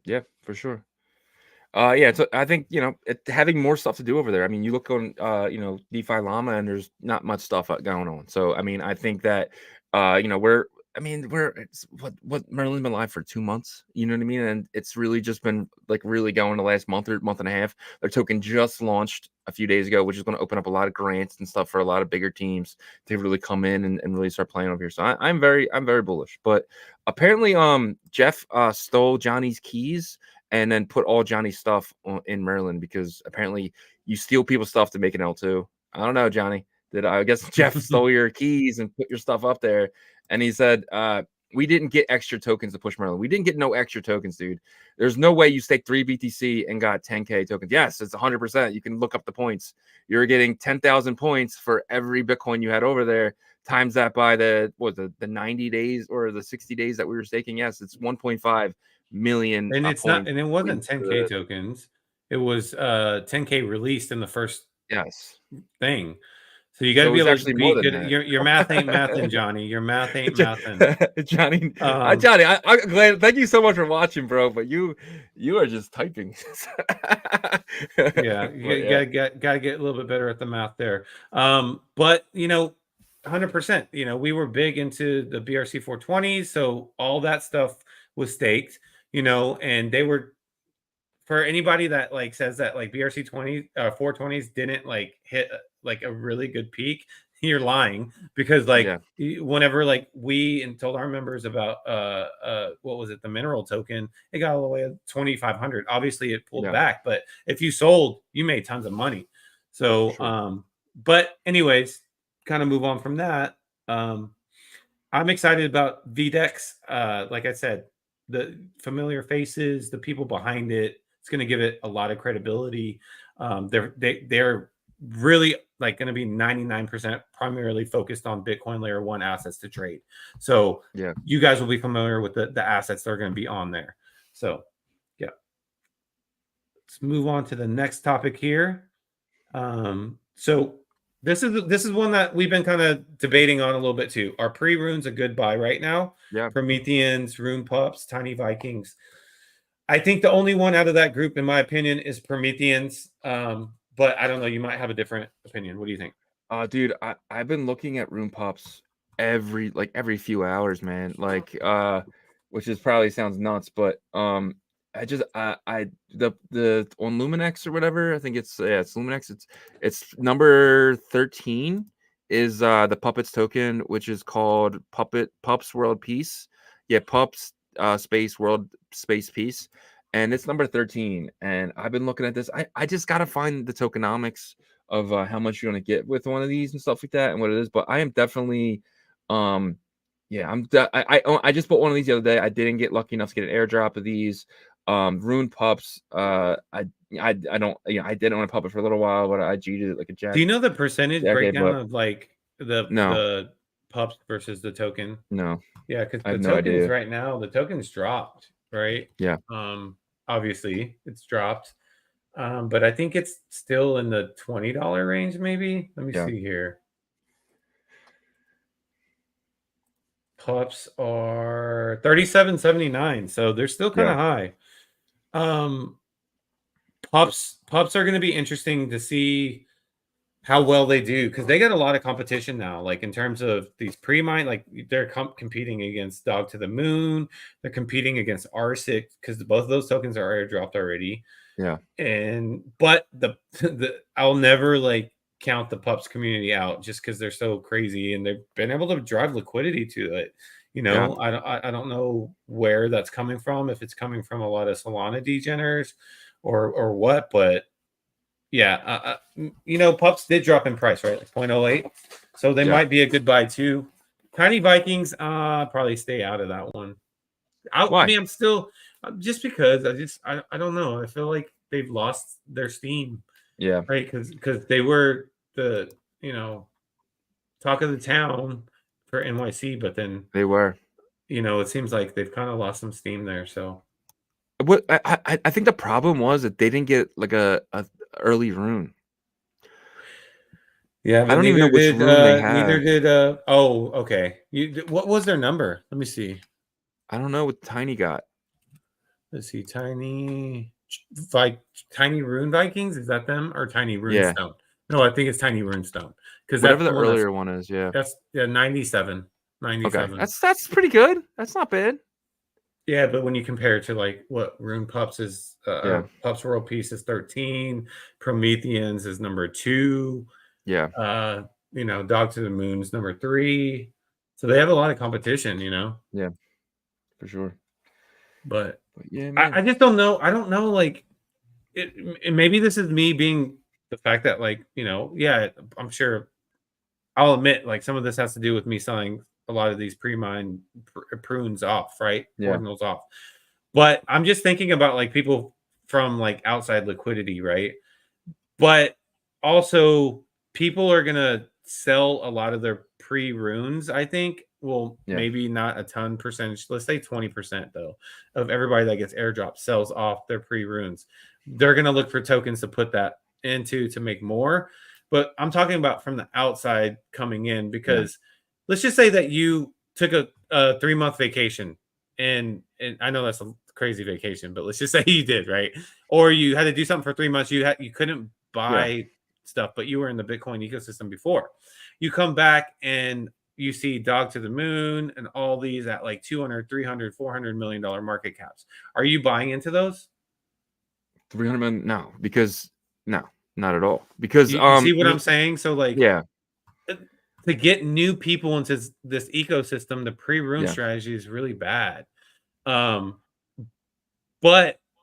yeah, for sure. So I think having more stuff to do over there. I mean, you look on DeFi Llama, and there's not much stuff going on. So I mean, I think that what Merlin's been live for 2 months, you know what I mean? And it's really just been like really going the last month or month and a half. Their token just launched a few days ago, which is going to open up a lot of grants and stuff for a lot of bigger teams to really come in and really start playing over here. So I'm very bullish. But apparently Jeff stole Johnny's keys and then put all Johnny's stuff in Merlin, because apparently you steal people's stuff to make an L2. I don't know, Johnny. I guess Jeff stole your keys and put your stuff up there. And he said, we didn't get extra tokens to push Merlin. We didn't get no extra tokens, dude. There's no way you staked 3 BTC and got 10K tokens. Yes, it's 100%. You can look up the points. You're getting 10,000 points for every Bitcoin you had over there. Times that by the 90 days or the 60 days that we were staking. Yes, it's 1.5 million. And it's not, and it wasn't 10K tokens. It was 10K released in the first thing. So you got to be able to be good. Your math ain't mathing, Johnny. Your math ain't mathing, Johnny. Johnny, I'm glad. Thank you so much for watching, bro. But you are just typing. Yeah, you gotta get a little bit better at the math there. But 100%. We were big into the BRC 420s, so all that stuff was staked. And they were, for anybody that like says that like BRC 420s didn't like hit like a really good peak, you're lying, because whenever like we told our members about what was it, the mineral token, it got all the way to 2,500. Obviously it pulled back, but if you sold, you made tons of money. So but anyways, kind of move on from that. I'm excited about VDEX. Like I said, the familiar faces, the people behind it. It's It's going to give it a lot of credibility. They're really like going to be 99% primarily focused on Bitcoin layer 1 assets to trade. So Yeah. you guys will be familiar with the assets that are going to be on there. So yeah. Let's move on to the next topic here. So this is one that we've been kind of debating on a little bit too. Are pre-runes a good buy right now? Yeah. Prometheans, Rune Pups, Tiny Vikings. I think the only one out of that group, in my opinion, is Prometheans. But I don't know. You might have a different opinion. What do you think? Dude, I've been looking at Rune Pops every few hours, man. Like, which is probably sounds nuts, but I just the on Luminex or whatever, I think it's Luminex. It's number 13 is the Puppets token, which is called Pups World Peace. Yeah, Pups Space World Space Peace. And it's number 13. And I've been looking at this. I just gotta find the tokenomics of how much you're gonna get with one of these and stuff like that and what it is. But I am definitely yeah, I just bought one of these the other day. I didn't get lucky enough to get an airdrop of these. Rune Pups. I don't, you know, I didn't want to puppet for a little while, but I cheated it like a jack. Do you know the percentage breakdown of like the pups versus the token? No. Yeah, because I have the no tokens idea. right now, the tokens dropped, right? Yeah. Obviously it's dropped. But I think it's still in the $20 range, maybe. Let me see here. Pups are $37.79, so they're still kind of high. Pups are going to be interesting to see how well they do, because they got a lot of competition now, like in terms of these pre-mine, like they're competing against Dog to the Moon, they're competing against R6, because both of those tokens are airdropped already. Yeah. But the I'll never like count the Pups community out, just because they're so crazy and they've been able to drive liquidity to it. You know, I don't know where that's coming from, if it's coming from a lot of Solana degeners or what, but yeah, you know, Pups did drop in price, right? Like 0.08. So they might be a good buy too. Tiny Vikings, probably stay out of that one. Why? I mean, I'm still, just because I don't know. I feel like they've lost their steam. Yeah. Right. Because they were the, you know, talk of the town for NYC, but then they were, you know, it seems like they've kind of lost some steam there. So what I think the problem was that they didn't get like a early rune. Yeah, but I don't even know which rune they had. Neither did oh, okay. What was their number? Let me see. I don't know what Tiny got. Let's see, Tiny Rune Vikings, is that them, or Tiny Rune Stone? No, I think it's Tiny Rune Stone, because whatever the earlier one is. Yeah, that's 97. Okay, that's pretty good. That's not bad. Yeah, but when you compare it to like what Rune Pups is, Pups World Peace is 13, Prometheans is number 2. Yeah. You know, Dog to the Moon is number 3. So they have a lot of competition, you know. Yeah, for sure. But yeah, I just don't know. I don't know, like it maybe this is me being the fact that, like, you know, yeah, I'm sure I'll admit, like, some of this has to do with me selling a lot of these pre-mine prunes off, right? Ordinals off. But I'm just thinking about like people from like outside liquidity, right? But also people are gonna sell a lot of their pre-runes, I think. Well, maybe not a ton percentage. Let's say 20% though of everybody that gets airdrop sells off their pre-runes. They're gonna look for tokens to put that into to make more. But I'm talking about from the outside coming in, because let's just say that you took a 3-month vacation, and I know that's a crazy vacation, but let's just say you did, right? Or you had to do something for 3 months. You couldn't buy stuff, but you were in the Bitcoin ecosystem before. You come back and you see Dog to the Moon and all these at like 200, 300, $400 million market caps. Are you buying into those? 300 million? No, because not at all. Because you see what I'm saying? So like, to get new people into this ecosystem, the pre-rune strategy is really bad. But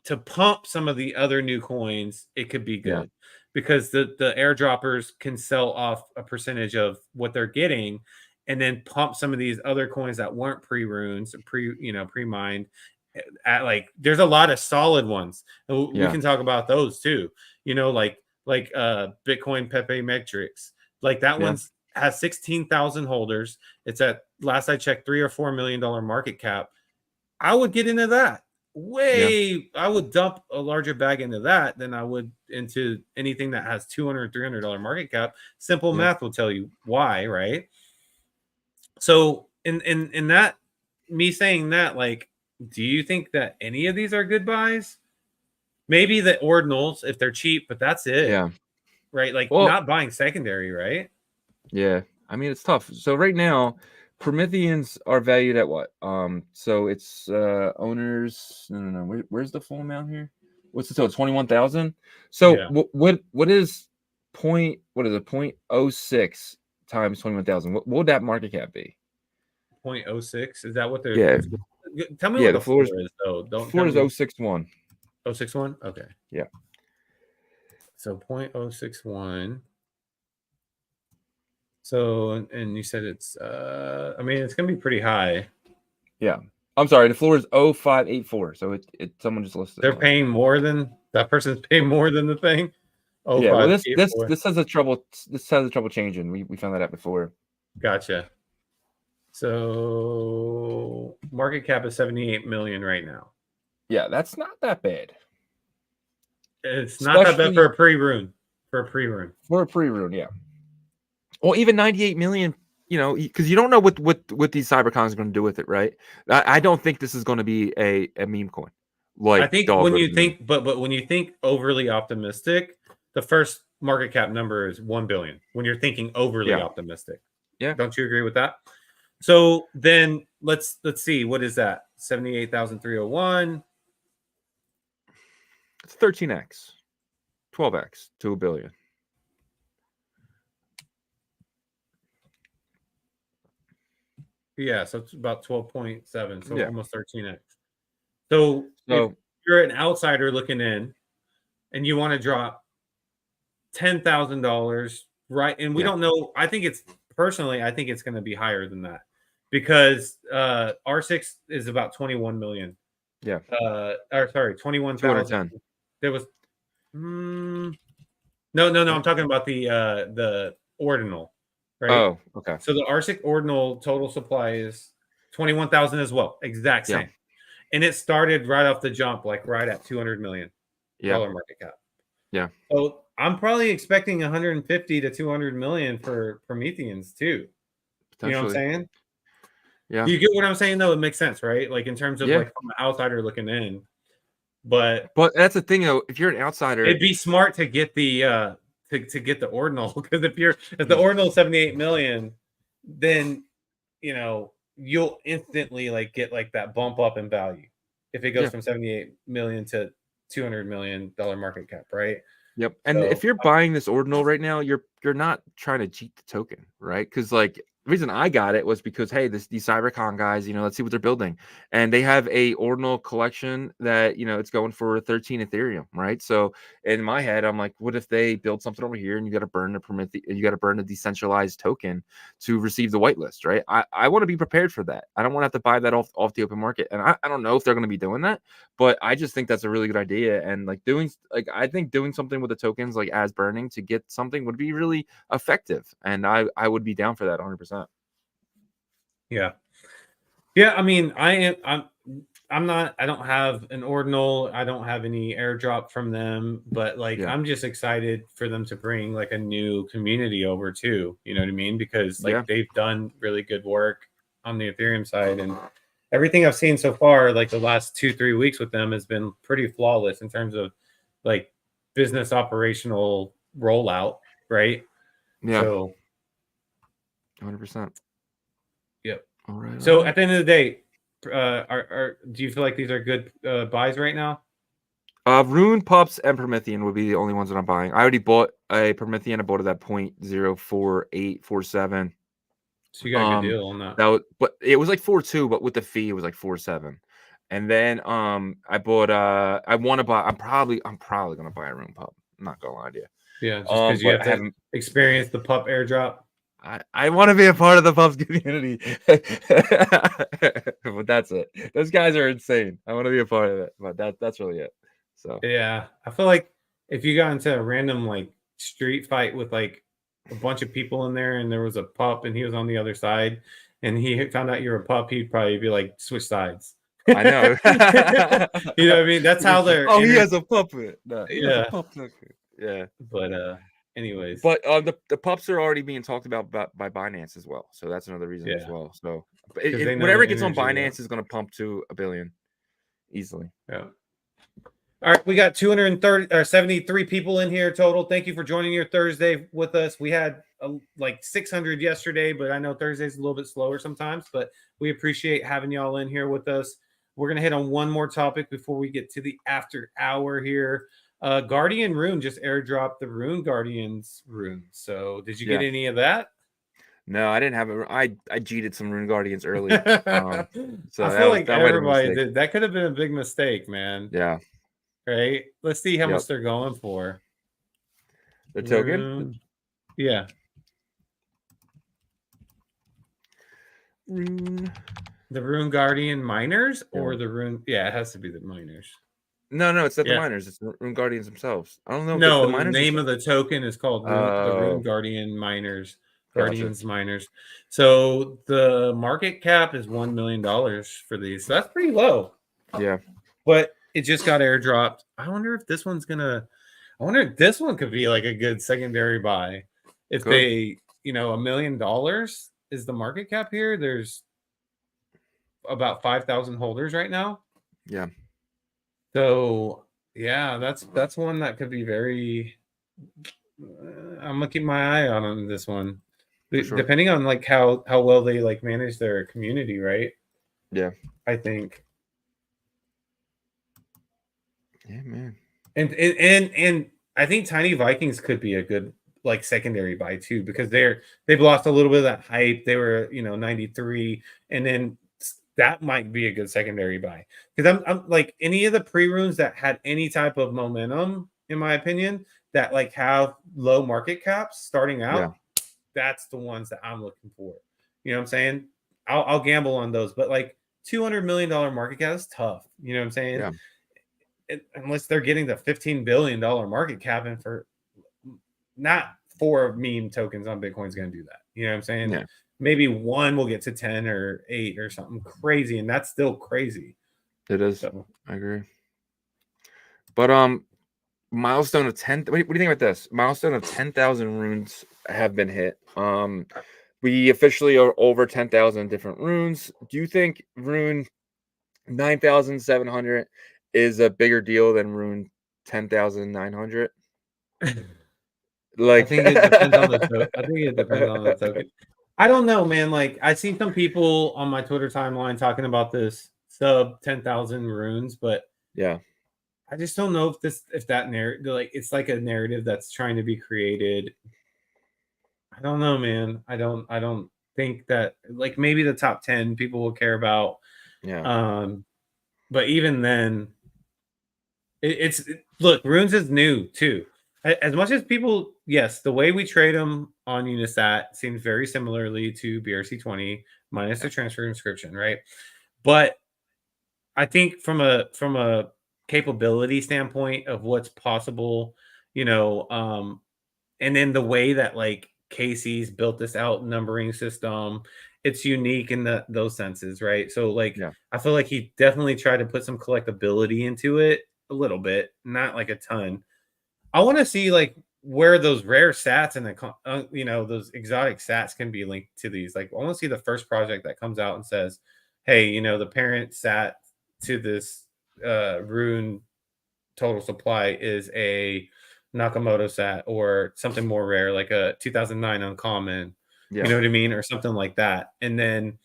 to pump some of the other new coins, it could be good, because the airdroppers can sell off a percentage of what they're getting, and then pump some of these other coins that weren't pre-runes, pre-mined, at like there's a lot of solid ones. And we Yeah. can talk about those too. You know, like Bitcoin Pepe Metrics. Like that Yeah. one's has 16,000 holders. It's at last I checked $3 or $4 million market cap. I would get into that. I would dump a larger bag into that than I would into anything that has $200, $300 market cap. Simple math will tell you why, right? So in that, me saying that, like, do you think that any of these are good buys? Maybe the ordinals if they're cheap, but that's it. Yeah. Right? Like, Well, not buying secondary, right? Yeah. I mean, it's tough. So right now, Prometheans are valued at what? So it's owners. No. Where's the full amount here? What's the total? 21,000. So Yeah. what is point? What is it? 0.06 times 21,000. What would that market cap be? 0.06. Is that what they're? Yeah. Tell me Yeah, what the the floor floor is, though. Don't Floor tell is me. 0.61. 0.61. Okay. Yeah. So 0.061. So, and you said it's I mean, it's gonna be pretty high. Yeah. I'm sorry, the floor is 0.584. So it someone just listed. They're paying more than that person's paying more than the thing. Oh, yeah. Well, 584. this has a trouble. This has a trouble changing. We found that out before. Gotcha. So market cap is 78 million right now. Yeah, that's not that bad. It's not that bad for a pre-rune. For a pre-rune, yeah. Well, even 98 million, you know, because you don't know what these cybercons are going to do with it, right? I don't think this is going to be a meme coin. Like, I think when you think, but when you think overly optimistic, the first market cap number is 1 billion. When you're thinking overly optimistic, don't you agree with that? So then let's see, what is that? 78,301. It's 13x, 12x to a billion. Yeah, so it's about 12.7, so almost 13x. So if you're an outsider looking in and you want to drop $10,000, right? And we don't know. I think it's going to be higher than that because R6 is about 21 million. Yeah. Or sorry, 21,000. There was no. I'm talking about the ordinal. Right? Oh, okay. So the R6 ordinal total supply is 21,000 as well. Exact same. And it started right off the jump, like right at $200 million market cap. Yeah. So I'm probably expecting 150 to 200 million for Prometheans too. You know what I'm saying? Yeah. Do you get what I'm saying though? It makes sense, right? Like in terms of like from an outsider looking in. But that's the thing though, if you're an outsider, it'd be smart to get the to get the ordinal, because if the ordinal is 78 million, then you know you'll instantly like get like that bump up in value if it goes from 78 million to $200 million market cap, right? Yep. And if you're buying this ordinal right now, you're not trying to cheat the token, right? Because like the reason I got it was because, hey, these CyberCon guys, you know, let's see what they're building. And they have a ordinal collection that, you know, it's going for 13 Ethereum, right? So in my head, I'm like, what if they build something over here and you got to burn a decentralized token to receive the whitelist, right? I want to be prepared for that. I don't want to have to buy that off the open market. And I don't know if they're going to be doing that, but I just think that's a really good idea. And like I think doing something with the tokens like as burning to get something would be really effective. And I would be down for that 100%. Yeah. I mean, I'm not, I don't have an ordinal. I don't have any airdrop from them, but like, I'm just excited for them to bring like a new community over too. You know what I mean? Because like they've done really good work on the Ethereum side, and everything I've seen so far, like the last 2-3 weeks with them has been pretty flawless in terms of like business operational rollout. Right. Yeah. So 100%. Yep. All right. So at the end of the day, do you feel like these are good buys right now? Rune, Pups, and Promethean would be the only ones that I'm buying. I already bought a Promethean. I bought it at 0.04847. So you got a good deal on that. But it was like 4.2, but with the fee, it was like 4.7. And then I bought I want to buy. I'm probably gonna buy a Rune Pup. I'm not gonna lie to you. Yeah, just because you have to experience the pup airdrop. I want to be a part of the pups community. But that's it. Those guys are insane. I want to be a part of it. But that's really it. So Yeah, I feel like if you got into a random like street fight with like a bunch of people in there, and there was a pup, and he was on the other side, and he found out you're a pup, he'd probably be like, switch sides. I know. You know what I mean? That's how they're. Oh, he has a puppet. No, he has Yeah. a puppet. Yeah. But anyways. But the pups are already being talked about by Binance as well. So that's another reason as Yeah. well. So they know whatever the gets on energy, Binance is going to pump to $1 billion easily. Yeah. All right, we got 230 or 73 people in here total. Thank you for joining your Thursday with us. We had like 600 yesterday, but I know Thursday's a little bit slower sometimes, but we appreciate having y'all in here with us. We're going to hit on one more topic before we get to the after hour here. Guardian Rune just airdropped the Rune Guardians rune. So did you get any of that? No, I didn't have it. I cheated some Rune Guardians early. So I feel like everybody did. That could have been a big mistake, man. Yeah. Right. Let's see how much they're going for. The token? Yeah. Rune. The Rune Guardian miners or the Rune? Yeah, it has to be the miners. No, it's not the miners. It's the Rune Guardians themselves. I don't know. No, the name of the token is called the Rune Guardian miners. Guardians miners. So the market cap is $1 million for these. So that's pretty low. Yeah. But it just got airdropped. I wonder if this one's gonna. I wonder if this one could be like a good secondary buy. If they, $1 million is the market cap here. There's about 5,000 holders right now. Yeah. So yeah, that's one that could be very. I'm gonna keep my eye on this one, depending on like how well they like manage their community, right? Yeah, I think. Yeah, man. And I think Tiny Vikings could be a good like secondary buy too, because they've lost a little bit of that hype. They were 93, and then that might be a good secondary buy, because I'm like any of the pre-runes that had any type of momentum, in my opinion, that like have low market caps starting out. That's the ones that I'm looking for. You know what I'm saying? I'll gamble on those, but like $200 million market cap is tough. You know what I'm saying? Yeah. Unless they're getting the $15 billion market cap, and for not 4 meme tokens on Bitcoin is going to do that. You know what I'm saying? Yeah. Maybe one will get to 10 or 8 or something crazy, and that's still crazy. It is. So. I agree. But milestone of 10. What do you think about this? Milestone of 10,000 runes have been hit. We officially are over 10,000 different runes. Do you think Rune 9,700 is a bigger deal than Rune 10,900? Like, I think it depends on the token. I don't know, man. Like, I see some people on my Twitter timeline talking about this sub 10,000 runes, but yeah, I just don't know if that narrative, like, it's like a narrative that's trying to be created. I don't know, man. I don't think that, like, maybe the top 10 people will care about. Yeah. But even then, look, runes is new too. As much as people, yes, the way we trade them on Unisat seems very similarly to BRC20 minus the transfer inscription, right? But I think from a capability standpoint of what's possible, and then the way that like Casey's built this out numbering system, it's unique in those senses, right? So like, I feel like he definitely tried to put some collectability into it a little bit, not like a ton. I want to see like where those rare sats and the those exotic sats can be linked to these. Like, I want to see the first project that comes out and says, hey, the parent sat to this rune total supply is a Nakamoto sat or something more rare, like a 2009 uncommon. You know what I mean? Or something like that. And then,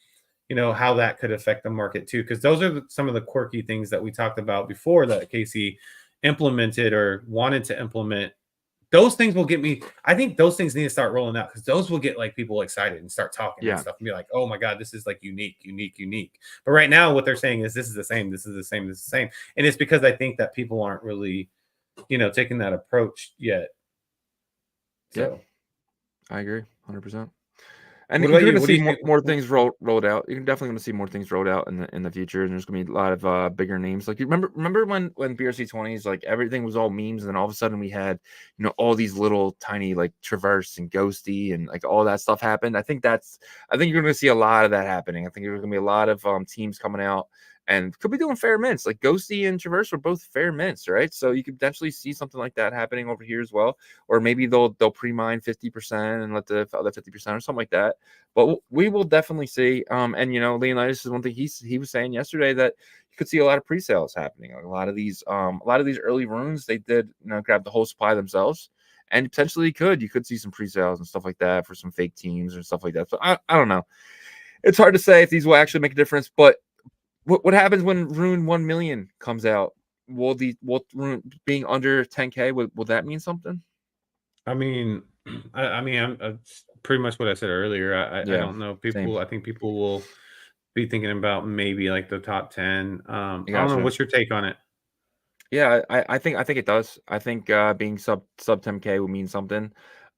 how that could affect the market too. Because those are some of the quirky things that we talked about before that Casey implemented or wanted to implement. Those things will get me. I think those things need to start rolling out, because those will get like people excited and start talking and stuff and be like, oh my God, this is like unique. But right now what they're saying is this is the same. And it's because I think that people aren't really, taking that approach yet. So I agree 100%. And What you're about going you? to What do see you think? more things rolled out. You're definitely going to see more things rolled out in the future, and there's going to be a lot of bigger names. Like you remember when BRC20s, like everything was all memes, and then all of a sudden we had all these little tiny like Traverse and Ghosty and like all that stuff happened. I think you're going to see a lot of that happening. I think there's going to be a lot of teams coming out and could be doing fair mints. Like Ghosty and Traverse were both fair mints, right? So you could potentially see something like that happening over here as well. Or maybe they'll pre-mine 50% and let the other 50% or something like that. But we will definitely see. And Leonidas is one thing he was saying yesterday, that you could see a lot of pre-sales happening. Like a lot of these early runes, they did grab the whole supply themselves. And potentially you could see some pre-sales and stuff like that for some fake teams and stuff like that. So I don't know. It's hard to say if these will actually make a difference, but what happens when Rune 1 million comes out? Will Rune being under 10K, will that mean something? I mean, I'm pretty much what I said earlier. I Yeah, don't know. same. I think people will be thinking about maybe like the top 10. I I don't know. gotcha. What's your take on it? Yeah, I think it does. I think being sub 10K will mean something.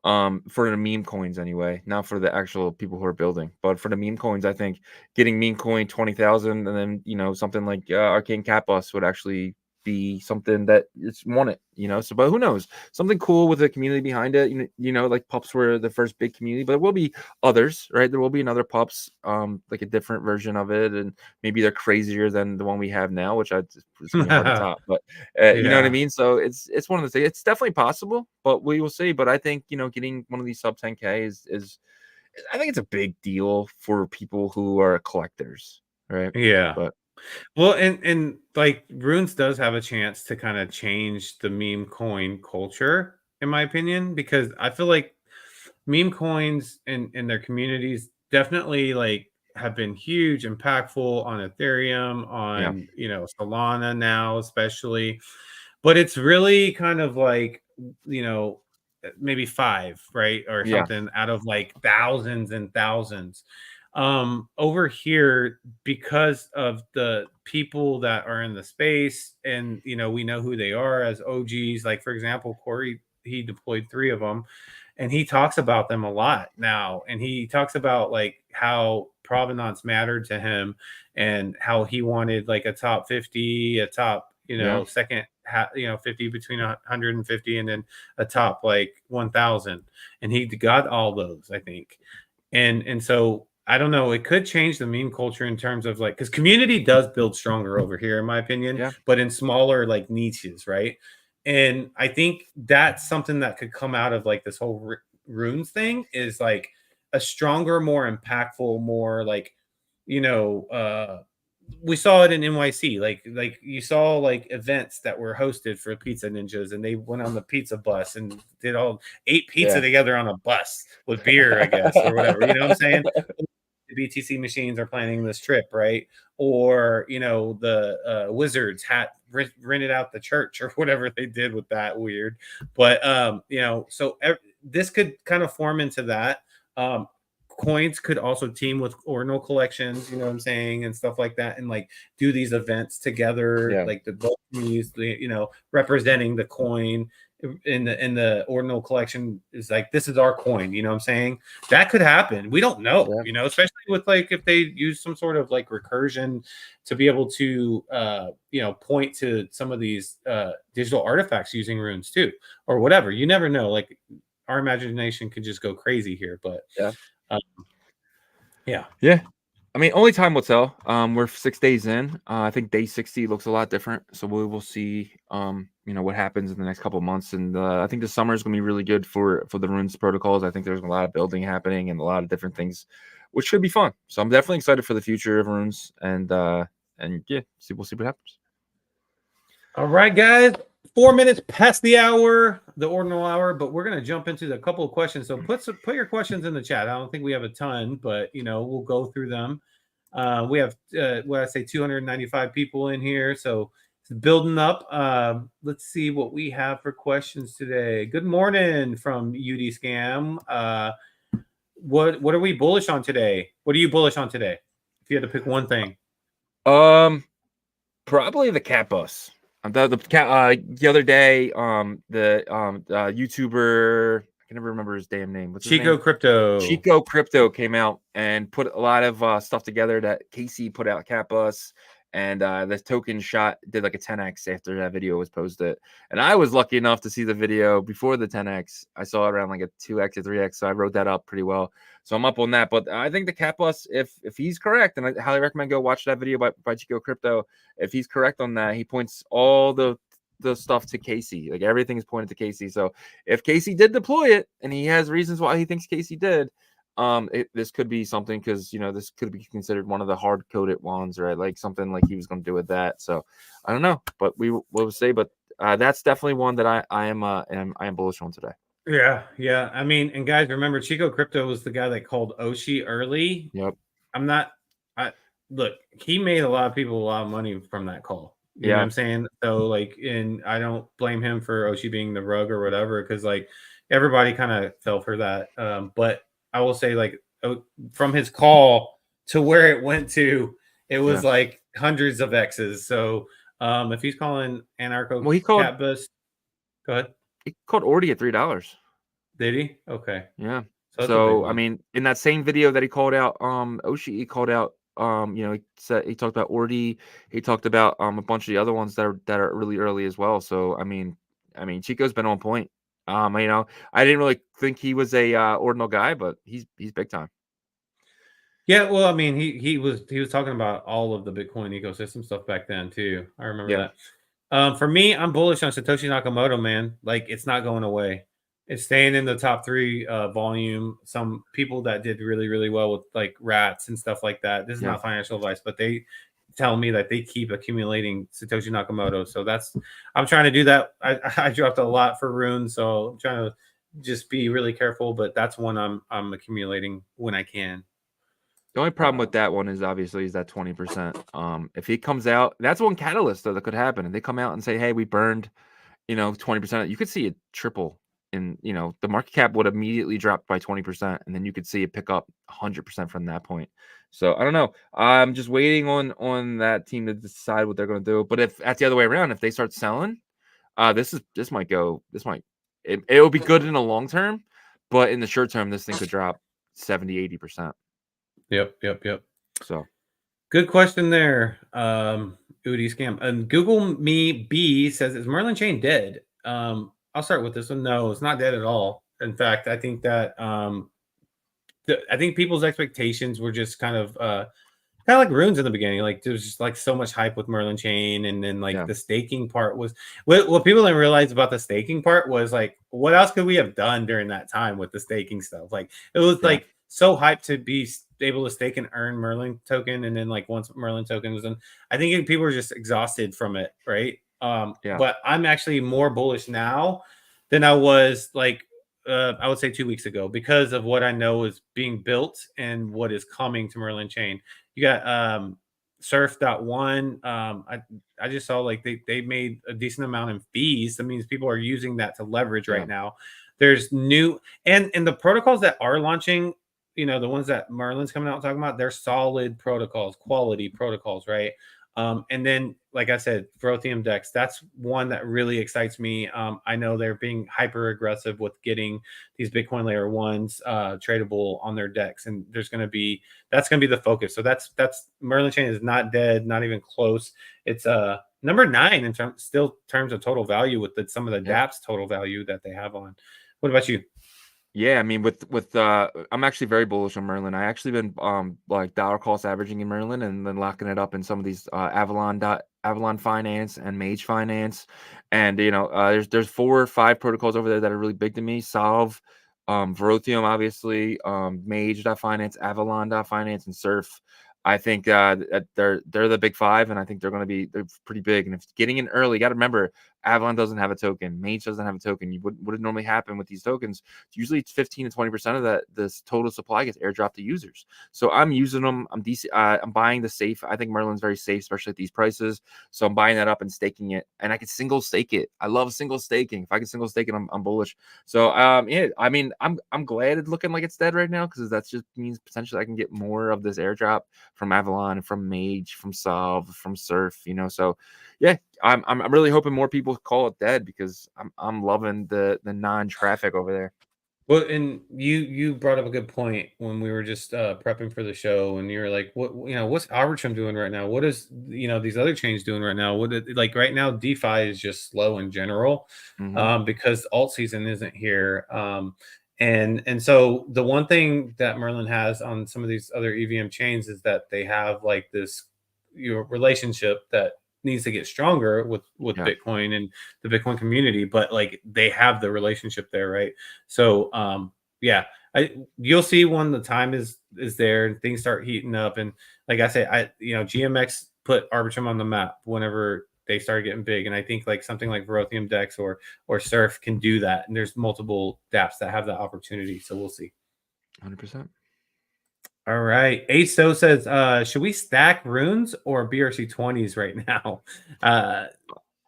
For the meme coins anyway, not for the actual people who are building, but for the meme coins, I think getting meme coin 20,000 and then something like Arcane Cat Bus would actually be something that it's wanted, So, but who knows? Something cool with the community behind it. Like pups were the first big community, but there will be others, right? There will be another pups, like a different version of it, and maybe they're crazier than the one we have now, which it's gonna be hard to top. But you know what I Yeah. mean? So it's one of the things. It's definitely possible, but we will see. But I think getting one of these sub 10K is I think it's a big deal for people who are collectors, right? Yeah. But Well, and like Runes does have a chance to kind of change the meme coin culture, in my opinion, because I feel like meme coins in their communities definitely like have been huge, impactful on Ethereum, yeah, on Solana now, especially. But it's really kind of like, maybe five, right? Or yeah, something out of like thousands and thousands. Over here, because of the people that are in the space, and we know who they are as OGs. Like, for example, Corey, he deployed 3 of them, and he talks about them a lot now, and he talks about like how provenance mattered to him, and how he wanted like a top 50, a top yeah, second 50, between 150, and then a top like 1,000, and he got all those, I think. And so I don't know, it could change the meme culture in terms of like, because community does build stronger over here, in my opinion, yeah, but in smaller like niches, right? And I think that's something that could come out of like this whole runes thing, is like a stronger, more impactful, more like, you know, we saw it in NYC. Like you saw like events that were hosted for Pizza Ninjas, and they went on the pizza bus and ate pizza yeah. together on a bus with beer, I guess, or whatever. You know what I'm saying? The BTC machines are planning this trip, right? Or the Wizards had rented out the church or whatever they did with that, weird. But so this could kind of form into that. Coins could also team with ordinal collections, you know what I'm saying, and stuff like that, and like do these events together, Yeah, like the both communities, representing the coin in the ordinal collection is like, this is our coin, you know what I'm saying? That could happen. We don't know, yeah, especially with like if they use some sort of like recursion to be able to point to some of these digital artifacts using runes too, or whatever. You never know. Like, our imagination could just go crazy here, but yeah, um, yeah. yeah. I mean, only time will tell. We're 6 days in. I think day 60 looks a lot different, so we will see. What happens in the next couple of months, and I think the summer is going to be really good for the runes protocols. I think there's a lot of building happening and a lot of different things, which should be fun. So I'm definitely excited for the future of runes, and yeah, we'll see what happens. All right, guys. 4 minutes past the hour, the ordinal hour, but we're gonna jump into the couple of questions. So put your questions in the chat. I don't think we have a ton, but we'll go through them. We have 295 people in here, so it's building up. Let's see what we have for questions today. Good morning from UD Scam. What are we bullish on today? What are you bullish on today? If you had to pick one thing. Probably the cat bus. The other day, the YouTuber, I can never remember his damn name. What's his Chico name? Crypto. Chico Crypto came out and put a lot of stuff together that Casey put out Capus, and the token shot did like a 10x after that video was posted. And I was lucky enough to see the video before the 10x. I saw it around like a 2x or 3x, so I wrote that up pretty well. So I'm up on that. But I think the Capus, if he's correct, and I highly recommend go watch that video by Chico Crypto. If he's correct on that, he points all the stuff to Casey. Like everything is pointed to Casey. So if Casey did deploy it, and he has reasons why he thinks Casey did, this could be something, because this could be considered one of the hard coded ones, right? Like something like he was going to do with that. So I don't know, but we will say. But that's definitely one that I am bullish on today. Yeah. I mean, and guys, remember Chico Crypto was the guy that called Oshi early. Yep. Look, he made a lot of people a lot of money from that call. You know what I'm saying? So like, and I don't blame him for Oshi being the rug or whatever, because like everybody kind of fell for that. But I will say, like, from his call to where it went to, it was like hundreds of X's. So if he's calling Anarcho, he called Catbus, go ahead. He called Ordi at $3. Did he? Okay. Yeah. So I mean, in that same video that he called out, Oshi, he called out, he talked about Ordi. He talked about a bunch of the other ones that are really early as well. So I mean, Chico's been on point. I didn't really think he was a ordinal guy, but he's big time. Yeah, well, I mean, he was talking about all of the Bitcoin ecosystem stuff back then too. I remember that. For me, I'm bullish on Satoshi Nakamoto, man. Like, it's not going away. It's staying in the top 3 volume. Some people that did really, really well with like rats and stuff like that. This is not financial advice, but they tell me that they keep accumulating Satoshi Nakamoto. So I'm trying to do that. I dropped a lot for Rune, so I'm trying to just be really careful. But that's one I'm accumulating when I can. The only problem with that one is that 20%. If he comes out, that's one catalyst though that could happen. And they come out and say, "Hey, we burned, 20%." You could see it triple, and the market cap would immediately drop by 20%, and then you could see it pick up 100% from that point. So I don't know. I'm just waiting on that team to decide what they're going to do. But if that's the other way around, if they start selling, this might it will be good in the long term, but in the short term, this thing could drop 70-80%. Yep. So good question there. Udi scam. And Google Me B says, is Merlin chain dead? I'll start with this one. No, it's not dead at all. In fact, I think that I think people's expectations were just kind of like Runes in the beginning. Like, there was just like so much hype with Merlin chain, and then like the staking part was what people didn't realize about the staking part was like, what else could we have done during that time with the staking stuff? Like, it was like so hyped to be able to stake and earn Merlin token, and then like once Merlin token was in, I think people were just exhausted from it, right? But I'm actually more bullish now than I was like I would say 2 weeks ago, because of what I know is being built and what is coming to Merlin chain. You got surf.one. I just saw like they made a decent amount in fees. That means people are using that to leverage right now. There's new and the protocols that are launching, the ones that Merlin's coming out and talking about, they're solid protocols, quality protocols, right? And then, like I said, Verium Dex, that's one that really excites me. I know they're being hyper aggressive with getting these Bitcoin layer 1s tradable on their decks, and that's going to be the focus. So that's Merlin chain is not dead, not even close. It's number 9 in terms of total value with some of the dApps total value that they have on. What about you? Yeah, I mean, with I'm actually very bullish on Merlin. I actually been like dollar cost averaging in Merlin, and then locking it up in some of these Avalon Finance and Mage Finance, and there's 4 or 5 protocols over there that are really big to me. Solve, Verium, obviously, Mage.finance, Avalon.finance, and Surf. I think that they're the big 5, and I think they're pretty big. And if getting in early, you got to remember, Avalon doesn't have a token, Mage doesn't have a token. What would normally happen with these tokens? Usually it's 15 to 20% of this total supply gets airdropped to users. So I'm using them. I'm buying the safe. I think Merlin's very safe, especially at these prices. So I'm buying that up and staking it, and I can single stake it. I love single staking. If I can single stake it, I'm bullish. So yeah, I mean, I'm glad it's looking like it's dead right now, because that just means potentially I can get more of this airdrop from Avalon, from Mage, from Solve, from Surf. So yeah, I'm really hoping more people call it dead, because I'm loving the non-traffic over there. Well, and you brought up a good point when we were just prepping for the show, and you're like, what what's Arbitrum doing right now? What is these other chains doing right now? Like right now, DeFi is just slow in general, because alt season isn't here. And so the one thing that Merlin has on some of these other EVM chains is that they have like this relationship that needs to get stronger with Yeah. Bitcoin and the Bitcoin community, but like they have the relationship there, right? So yeah, you'll see when the time is there and things start heating up. And like I say, GMX put Arbitrum on the map whenever they started getting big, and I think like something like Verium Dex or Surf can do that. And there's multiple dApps that have that opportunity, so we'll see. 100%. All right. So says, should we stack runes or BRC20s right now?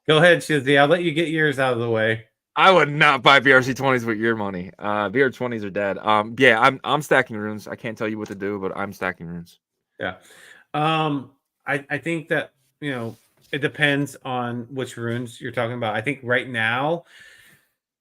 Go ahead, Shizzy. I'll let you get yours out of the way. I would not buy BRC20s with your money. BR20s are dead. Yeah, I'm stacking runes. I can't tell you what to do, but I'm stacking runes. Yeah. I think that, it depends on which runes you're talking about. I think right now,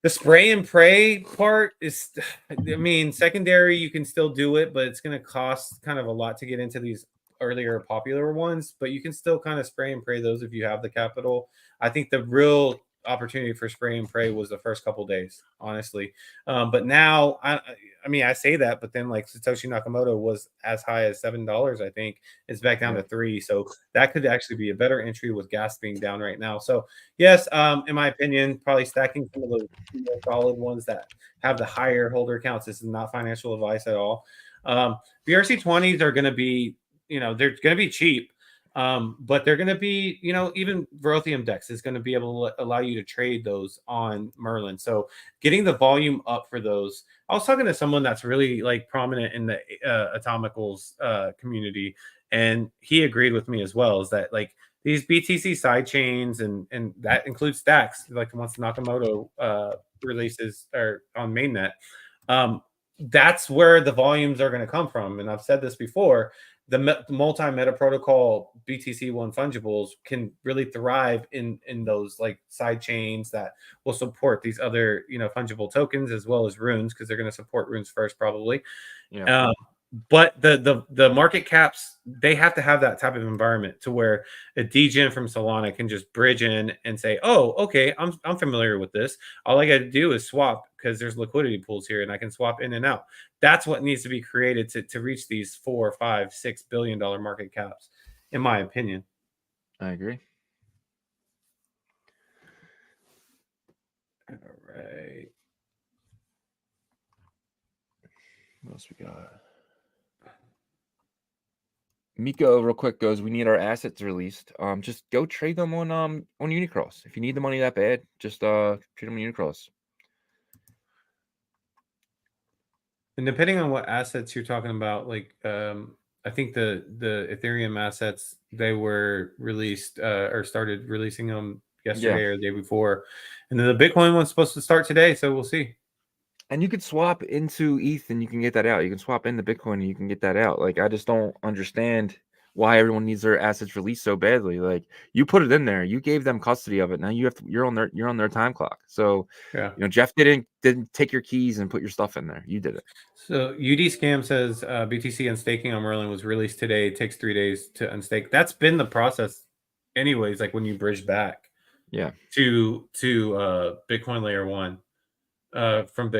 the spray and pray part is, I mean, secondary, you can still do it, but it's going to cost kind of a lot to get into these earlier popular ones, but you can still kind of spray and pray those if you have the capital. I think the real opportunity for spray and pray was the first couple days, honestly. But now, I mean, I say that, but then like Satoshi Nakamoto was as high as $7, I think. It's back down to $3. So that could actually be a better entry with gas being down right now. So yes, in my opinion, probably stacking some of the more solid ones that have the higher holder counts. This is not financial advice at all. BRC20s are going to be, they're going to be cheap. But they're going to be, even Verium Dex is going to be able to allow you to trade those on Merlin. So getting the volume up for those. I was talking to someone that's really like prominent in the Atomicals community, and he agreed with me as well. Is that like these BTC side chains and that includes stacks, like once Nakamoto releases or on mainnet, that's where the volumes are going to come from. And I've said this before. The multi-meta protocol BTC1 fungibles can really thrive in those like side chains that will support these other fungible tokens as well as runes, because they're going to support runes first probably. Yeah. But the market caps, they have to have that type of environment to where a degen from Solana can just bridge in and say, oh, okay, I'm familiar with this. All I got to do is swap, because there's liquidity pools here and I can swap in and out. That's what needs to be created to reach these $4, $5, $6 billion market caps, in my opinion. I agree. All right. What else we got? Miko real quick goes, we need our assets released. Just go trade them on Unicross. If you need the money that bad, just trade them on Unicross. And depending on what assets you're talking about, like I think the Ethereum assets, they were released or started releasing them yesterday or the day before, and then the Bitcoin one's supposed to start today, so we'll see. And you could swap into ETH and you can get that out. You can swap into Bitcoin and you can get that out. Like, I just don't understand why everyone needs their assets released so badly. Like, you put it in there, you gave them custody of it. Now you're on their time clock. So Jeff didn't take your keys and put your stuff in there. You did it. So UD Scam says BTC unstaking on Merlin was released today. It takes 3 days to unstake. That's been the process anyways, like when you bridge back to Bitcoin layer 1 from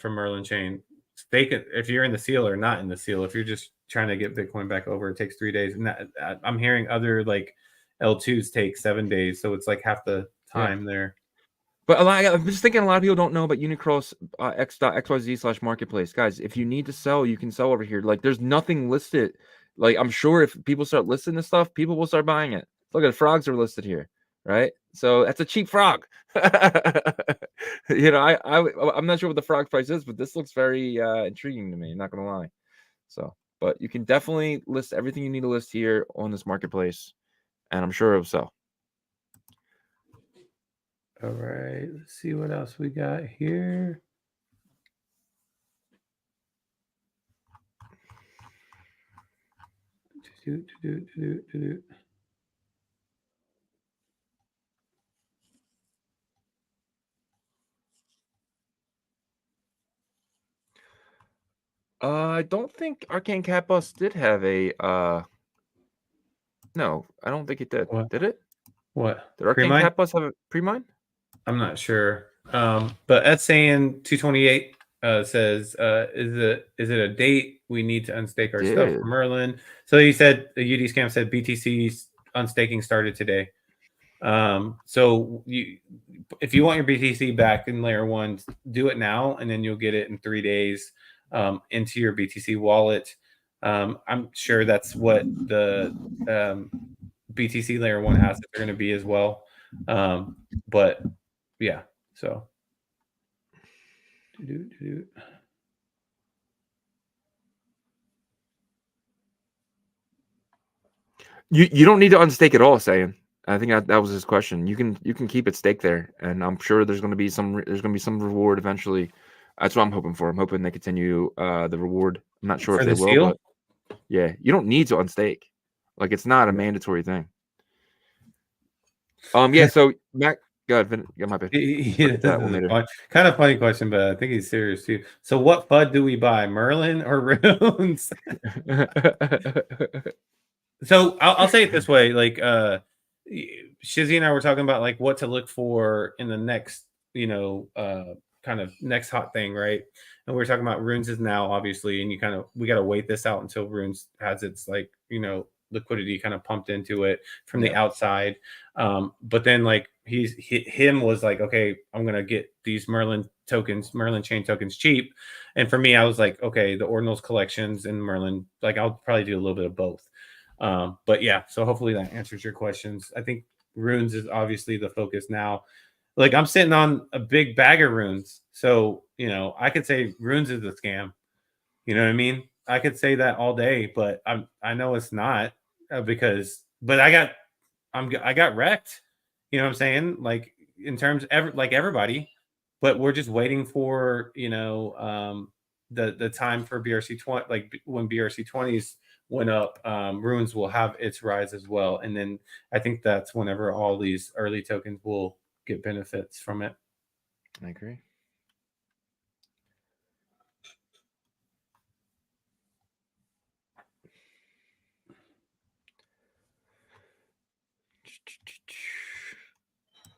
Merlin chain. Stake it if you're in the seal or not in the seal. If you're just trying to get Bitcoin back over, it takes 3 days. And I'm hearing other like L2s take 7 days, so it's like half the time there. But I'm just thinking a lot of people don't know about Unicross x.xyz/marketplace. Guys, if you need to sell, you can sell over here. Like, there's nothing listed. Like, I'm sure if people start listing this stuff, people will start buying it. Look at the frogs are listed here, right? So that's a cheap frog. I'm not sure what the frog price is, but this looks very intriguing to me. I'm not gonna lie. So, but you can definitely list everything you need to list here on this marketplace, and I'm sure it'll sell. All right, let's see what else we got here. I don't think Arcane Capos did have a no, I don't think it did. What? Did it? What? Did Arcane Pre-mine? Capos have a pre-mine? I'm not sure. But Ed saying 228 says, is it a date we need to unstake our stuff Did. for Merlin? So he said the UD scam said BTC's unstaking started today. So if you want your BTC back in layer 1, do it now, and then you'll get it in 3 days into your BTC wallet. I'm sure that's what the BTC layer 1 assets are going to be as well. But yeah, so You don't need to unstake at all, saying. I think that was his question. You can keep it staked there, and I'm sure there's going to be some reward eventually. That's what I'm hoping for. I'm hoping they continue the reward. I'm not sure for if they the will, seal? but yeah, you don't need to unstake. Like, it's not a mandatory thing. Yeah. So Mac, go ahead. Yeah, my bad. That one later. Kind of funny question, but I think he's serious too. So, what FUD do we buy, Merlin or Runes? So I'll say it this way: like, Shizzy and I were talking about like what to look for in the next, kind of next hot thing, right? And we were talking about Runes is now, obviously, and we got to wait this out until Runes has its liquidity kind of pumped into it from the outside. But then like him was like, okay, I'm gonna get these Merlin chain tokens cheap. And for me, I was like, okay, the Ordinals collections and Merlin, like I'll probably do a little bit of both. But yeah, so hopefully that answers your questions. I think Runes is obviously the focus now. Like I'm sitting on a big bag of Runes, so I could say Runes is a scam. You know what I mean? I could say that all day, but I know it's not but I got wrecked. You know what I'm saying? Like in terms like everybody, but we're just waiting for the time for BRC20, like when BRC20s went up, Runes will have its rise as well, and then I think that's whenever all these early tokens will get benefits from it. I agree.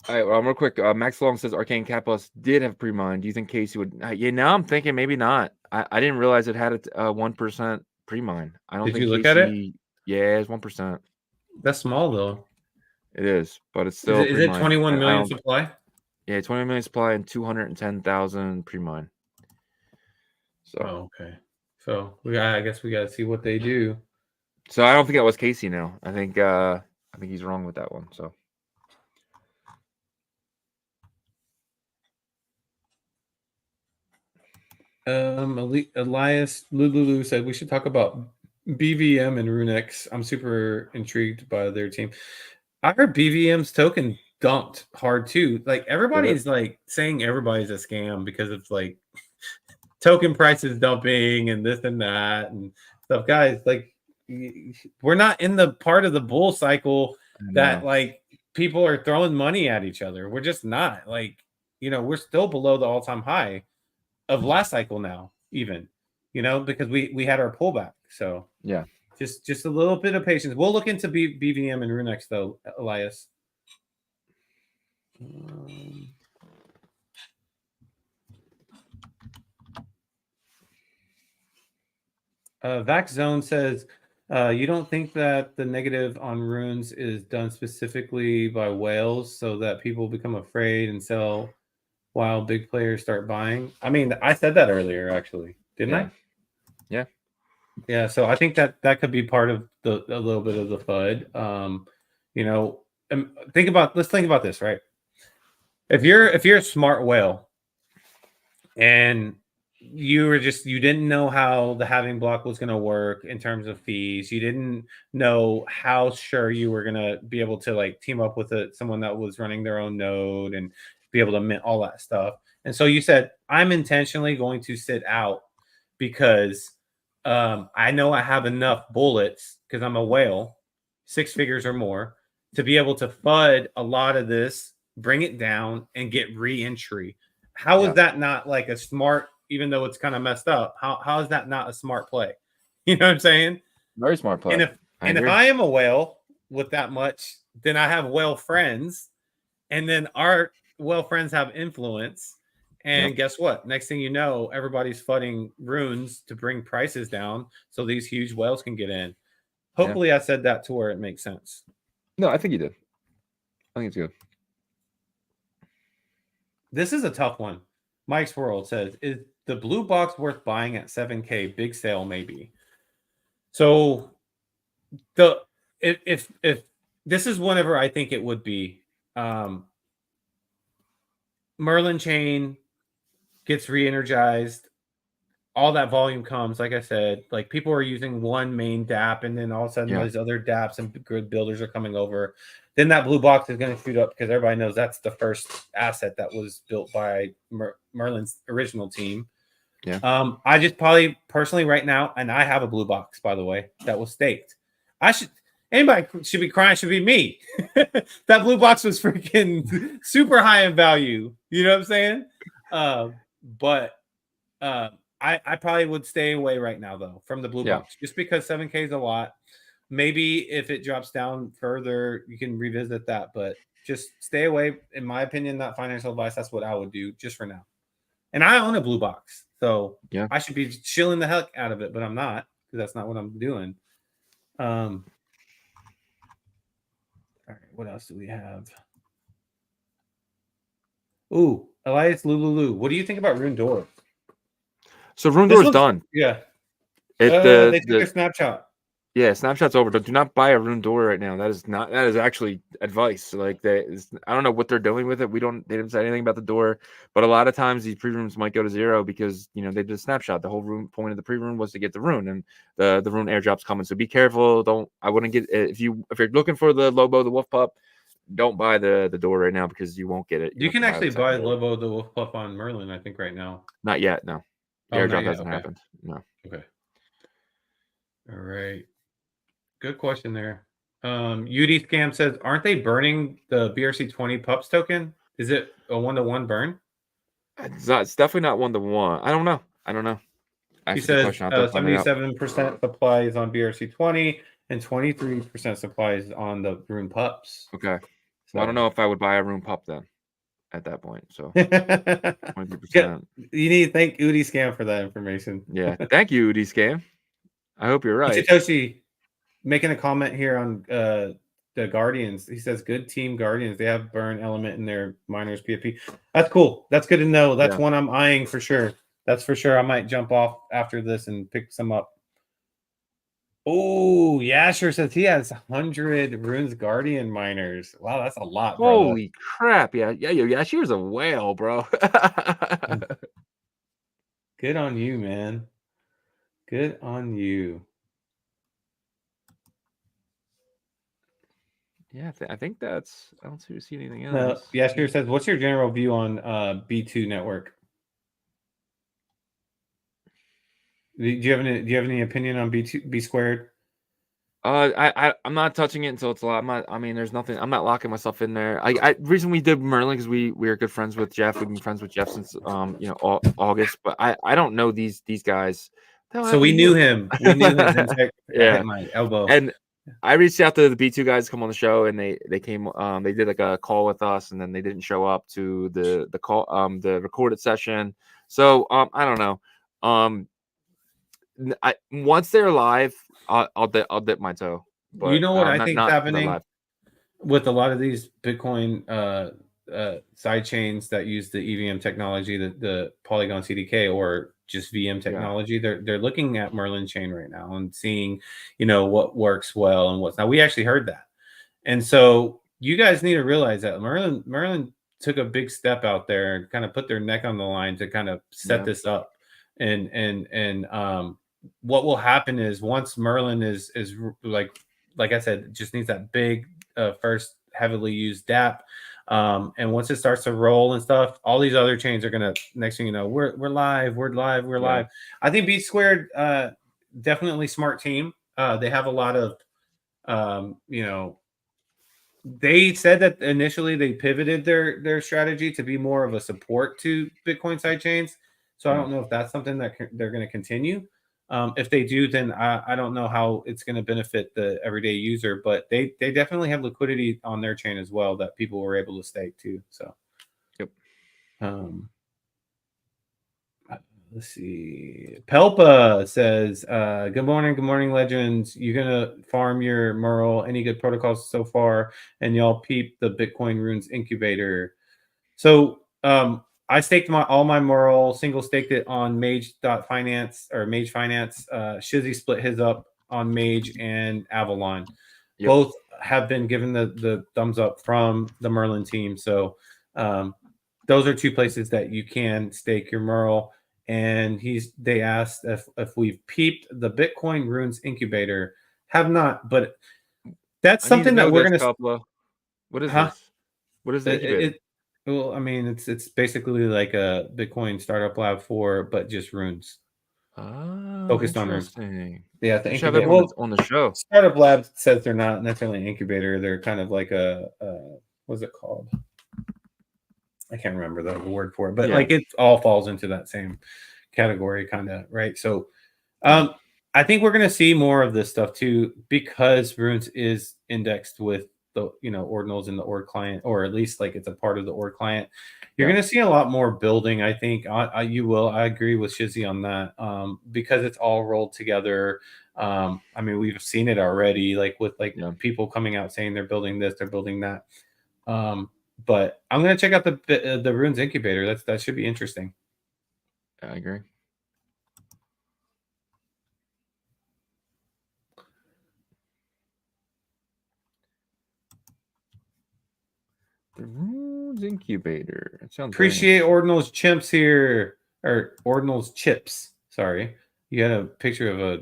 All right, well, real quick. Max Long says Arcane Capos did have pre-mine. Do you think Casey would? Yeah, now I'm thinking maybe not. I didn't realize it had a 1% pre-mine. I don't Did think you look Casey, at it? Yeah, it's 1%. That's small though. It is, but it's still. Is it 21 million supply? Yeah, 20 million supply and 210,000 pre-mine. So okay. So I guess we got to see what they do. So I don't think that was Casey now. I think he's wrong with that one. So. Elias Lulu said we should talk about BVM and Runex. I'm super intrigued by their team. I heard BVM's token dumped hard too. Like everybody's like saying everybody's a scam because of like token prices dumping and this and that and stuff. Guys, like we're not in the part of the bull cycle that like people are throwing money at each other. We're just not. Like, we're still below the all-time high of last cycle now, even, because we had our pullback. So yeah, just a little bit of patience. We'll look into BVM and Runex though, Elias. Vac Zone says, you don't think that the negative on Runes is done specifically by whales so that people become afraid and sell while big players start buying? I mean, I said that earlier, actually, didn't I? Yeah. Yeah. So I think that could be part of a little bit of the FUD. Let's think about this, right? If you're a smart whale and you didn't know how the halving block was going to work in terms of fees. You didn't know how sure you were going to be able to like team up with someone that was running their own node and be able to mint all that stuff. And so you said, I'm intentionally going to sit out because I know I have enough bullets because I'm a whale, 6 figures or more, to be able to FUD a lot of this, bring it down and get re-entry. How is that not like a smart, even though it's kind of messed up. How is that not a smart play? You know what I'm saying? Very smart play. And if I am a whale with that much, then I have whale friends, and then our whale friends have influence. And guess what? Next thing you know, everybody's flooding runes to bring prices down so these huge whales can get in. Hopefully, I said that to where it makes sense. No, I think you did. I think it's good. This is a tough one. Mike's World says, is the blue box worth buying at 7K? Big sale, maybe. So if this is whenever I think it would be, Merlin chain gets re-energized, all that volume comes, like I said, like people are using one main DApp, and then all of a sudden these other DApps and grid builders are coming over. Then that blue box is going to shoot up because everybody knows that's the first asset that was built by Merlin's original team. Yeah. I just probably personally right now, and I have a blue box, by the way, that was staked. Anybody should be crying, should be me. That blue box was freaking super high in value. You know what I'm saying? But I probably would stay away right now, though, from the blue box, just because 7K is a lot. Maybe if it drops down further, you can revisit that, but just stay away. In my opinion, not financial advice. That's what I would do just for now. And I own a blue box, so I should be chilling the heck out of it, but I'm not, because that's not what I'm doing. All right, what else do we have? Ooh, Elias Lululu. What do you think about Rune Door? So Rune Door is done. Yeah. They took their snapshot. Yeah, snapshot's over. But do not buy a Rune Door right now. That is actually advice. Like I don't know what they're doing with it. They didn't say anything about the door, but a lot of times these pre-runes might go to zero because they did a snapshot. The whole point of the pre-rune was to get the rune, and the rune airdrop's coming. So be careful. I wouldn't get if you're looking for the Lobo, the Wolf Pup, don't buy the door right now because you won't get it. You can actually buy Lobo, the Wolf Pup on Merlin, I think, right now. Not yet, no. The airdrop hasn't happened. No. Okay. All right. Good question there. UD Scam says, aren't they burning the BRC20 pups token? Is it a 1-to-1 burn? It's definitely not 1-to-1. I don't know. He says 77% supplies on BRC20 and 23% supplies on the Rune pups. Okay. So I don't know if I would buy a Rune pup then at that point. So 23%. You need to thank UD Scam for that information. Yeah. Thank you, UD Scam. I hope you're right. Ichitoshi making a comment here on the Guardians. He says, good team Guardians. They have burn element in their miners PFP. That's cool. That's good to know. That's one I'm eyeing for sure. That's for sure. I might jump off after this and pick some up. Oh, Yasher says he has 100 Runes Guardian miners. Wow, that's a lot, bro. Holy crap. Yeah. Yasher's a whale, bro. Good on you, man. Good on you. Yeah, I think that's. I don't see anything else. No, Yasher says, what's your general view on B2 network? Do you have any opinion on B squared? I'm not touching it until it's a lot. There's nothing. I'm not locking myself in there. Reason we did Merlin because we are good friends with Jeff. We've been friends with Jeff since August. But I don't know these guys. So we knew him. We knew him. Yeah, my elbow. And I reached out to the B2 guys to come on the show, and they came. They did like a call with us, and then they didn't show up to the call, the recorded session. So I don't know. Once they're live, I'll dip my toe. But, you know what I think is happening with a lot of these Bitcoin side chains that use the EVM technology, the Polygon CDK or just VM technology. They're looking at Merlin chain right now and seeing, what works well and what's not. We actually heard that, and so you guys need to realize that Merlin took a big step out there and kind of put their neck on the line to kind of set this up, and what will happen is once Merlin is like I said, just needs that big first heavily used DApp. And once it starts to roll and stuff, all these other chains are gonna, next thing you know, we're live. I think B Squared definitely smart team. They have a lot of they said that initially they pivoted their strategy to be more of a support to Bitcoin sidechains. So I don't know if that's something that they're going to continue. If they do, then I don't know how it's going to benefit the everyday user, but they definitely have liquidity on their chain as well that people were able to stake too. So, yep. Let's see. Pelpa says, good morning, legends. You gonna farm your Merle? Any good protocols so far? And y'all peep the Bitcoin Runes incubator. So I staked all my Merle, single staked it on Mage.finance or Mage Finance. Shizzy split his up on Mage and Avalon. Yep. Both have been given the thumbs up from the Merlin team. So those are two places that you can stake your Merle. And they asked if we've peeped the Bitcoin Runes incubator. Have not, but that's something that we're going to. What is this? What is the incubator? Well, I mean, it's basically like a Bitcoin startup lab but just runes. Focused on runes. Yeah, the incubator. Well, on the show. Startup lab says they're not necessarily an incubator. They're kind of like what's it called? I can't remember the word for it, but like it all falls into that same category, kind of, right? So, I think we're going to see more of this stuff too, because Runes is indexed with the ordinals in the ord client, or at least like it's a part of the ord client. You're going to see a lot more building. I think you will. I agree with Shizzy on that, because it's all rolled together. I mean, we've seen it already, like with people coming out saying they're building this, they're building that. But I'm going to check out the Runes incubator. That should be interesting. I agree. The Runes incubator. It sounds appreciate Ordinals chimps here, or Ordinals chips. Sorry, you had a picture of a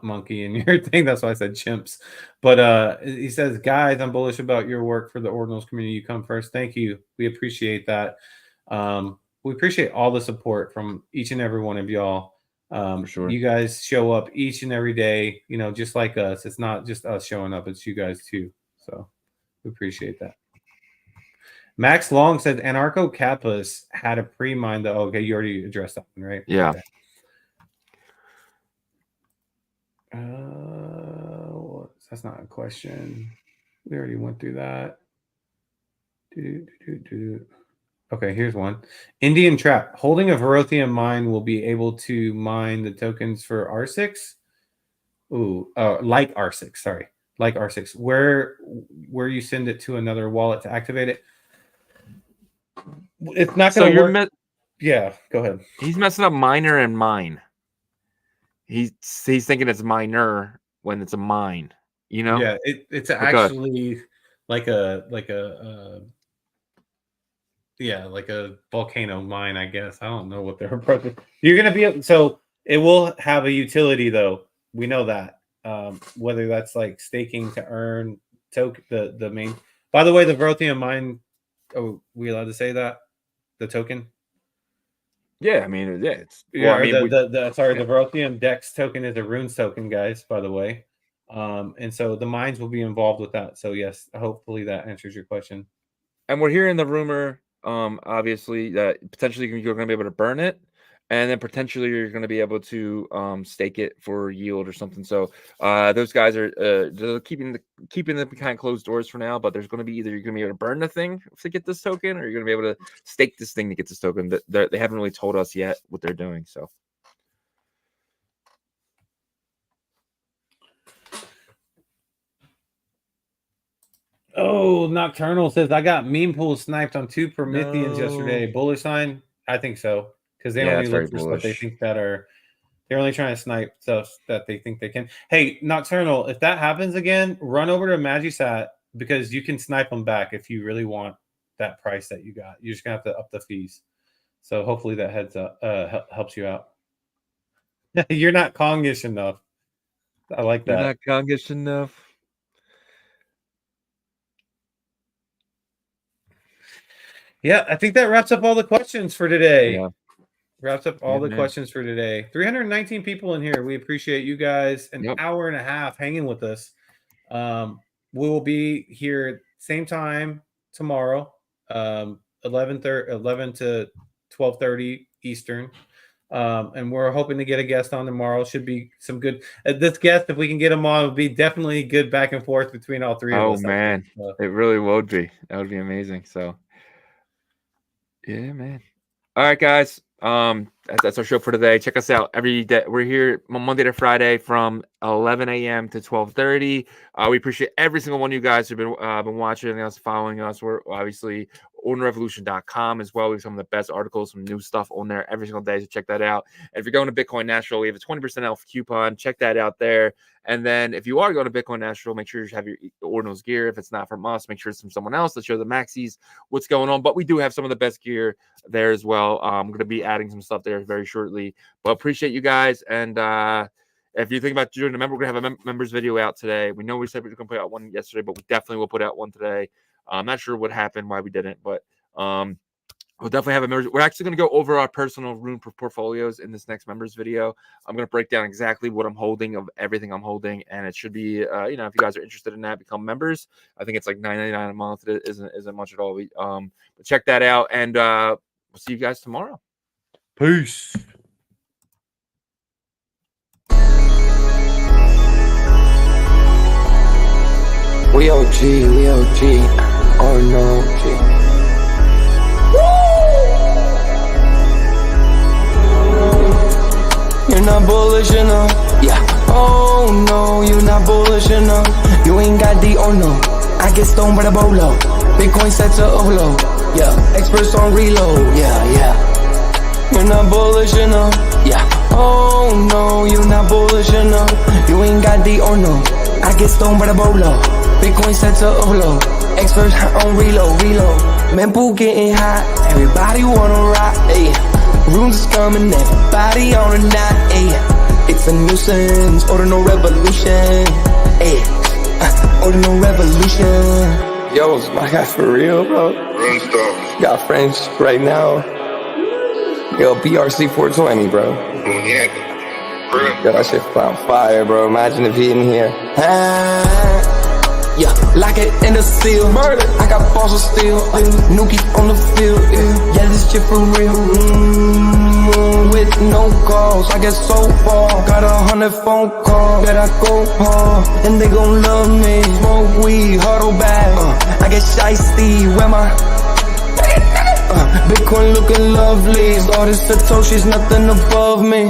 monkey in your thing. That's why I said chimps. But he says, guys, I'm bullish about your work for the Ordinals community. You come first. Thank you. We appreciate that. We appreciate all the support from each and every one of y'all. For sure. You guys show up each and every day, just like us. It's not just us showing up, it's you guys too. So we appreciate that. Max Long said Anarcho Kappas had a pre-mine though. Okay, you already addressed that one, right? Yeah. Okay. That's not a question. We already went through that. Okay, here's one. Indian Trap. Holding a Verothium mine will be able to mine the tokens for R6. Like R6, sorry. Like R6. Where you send it to another wallet to activate it. It's not going to work. Yeah, go ahead. He's messing up miner and mine. He's thinking it's minor when it's a mine. Yeah, it's actually like a volcano mine, I guess. I don't know what they're approaching. You're gonna be so it will have a utility though. We know that. Whether that's like staking to earn the main. By the way, the Verothium mine. Oh, we allowed to say that? The token? Yeah, I mean, yeah. The Verium Dex token is a Runes token, guys, by the way. And so the mines will be involved with that. So yes, hopefully that answers your question. And we're hearing the rumor, obviously, that potentially you're going to be able to burn it, and then potentially you're going to be able to stake it for yield or something. So those guys are they're keeping them behind closed doors for now. But there's going to be either you're going to be able to burn the thing to get this token, or you're going to be able to stake this thing to get this token. They haven't really told us yet what they're doing. So. Oh, Nocturnal says, I got meme pool sniped on 2 Prometheans yesterday. Bullish sign? I think so. Because they only look for stuff they think they're only trying to snipe stuff that they think they can. Hey, Nocturnal, if that happens again, run over to Magisat because you can snipe them back if you really want that price that you got. You're just going to have to up the fees. So hopefully that helps you out. You're not Kongish enough. I like that. You're not Kongish enough. Yeah, I think that wraps up all the questions for today. Yeah. Wraps up all the questions for today. 319 people in here. We appreciate you guys. An hour and a half hanging with us. We will be here same time tomorrow, 11 to 12:30 Eastern. And we're hoping to get a guest on tomorrow. Should be some good. This guest, if we can get him on, would be definitely good back and forth between all three of us. Oh man, it really would be. That would be amazing. So, yeah, man. All right, guys. That's our show for today. Check us out every day. We're here Monday to Friday from 11 a.m. to 12:30. We appreciate every single one of you guys who've been watching us, following us. We're obviously ordinalrevolution.com as well. We have some of the best articles, some new stuff on there every single day. So check that out. And if you're going to Bitcoin Nashville, we have a 20% off coupon. Check that out there. And then if you are going to Bitcoin Nashville, make sure you have your Ordinals gear. If it's not from us, make sure it's from someone else to show the maxis what's going on. But we do have some of the best gear there as well. I'm going to be adding some stuff there very shortly. But appreciate you guys. And if you think about joining a member, we're going to have a members video out today. We know we said we were going to put out one yesterday, but we definitely will put out one today. I'm not sure what happened, why we didn't, but we'll definitely have a members. We're actually going to go over our personal Rune portfolios in this next members video. I'm going to break down exactly what I'm holding of everything I'm holding, and it should be, you know, if you guys are interested in that, become members. I think it's like $9.99 a month. It isn't much at all. But check that out, and we'll see you guys tomorrow. Peace. We OG, we OG. Oh no, G. You're not bullish enough, yeah. Oh no, you're not bullish enough. You ain't got the oh no. I get stoned by the bolo. Bitcoin set to overload, yeah. Experts on reload, yeah. You're not bullish enough, yeah. Oh no, you're not bullish enough. You ain't got the oh no. I get stoned by the bolo. Bitcoin set to overload. Experts on reload. Mempool getting hot. Everybody wanna rock, ayy. Runes is coming, everybody on a knot, ayy. It's a nuisance, Ordinal Revolution, ayy. Ordinal Revolution. Yo, it's my guy for real, bro. Got friends right now. Yo, BRC 420, bro. Yo, that shit on fire, bro. Imagine if he in here. Yeah, lock it in the seal. Merlin, I got balls of steel. Nuki on the field. Yeah, this shit for real. With no calls, I get so far. Got 100 phone calls that I go hard, and they gon' love me. Smoke weed, huddle back. I get shiesty. Where my Bitcoin looking lovely. All this Satoshi's nothing above me.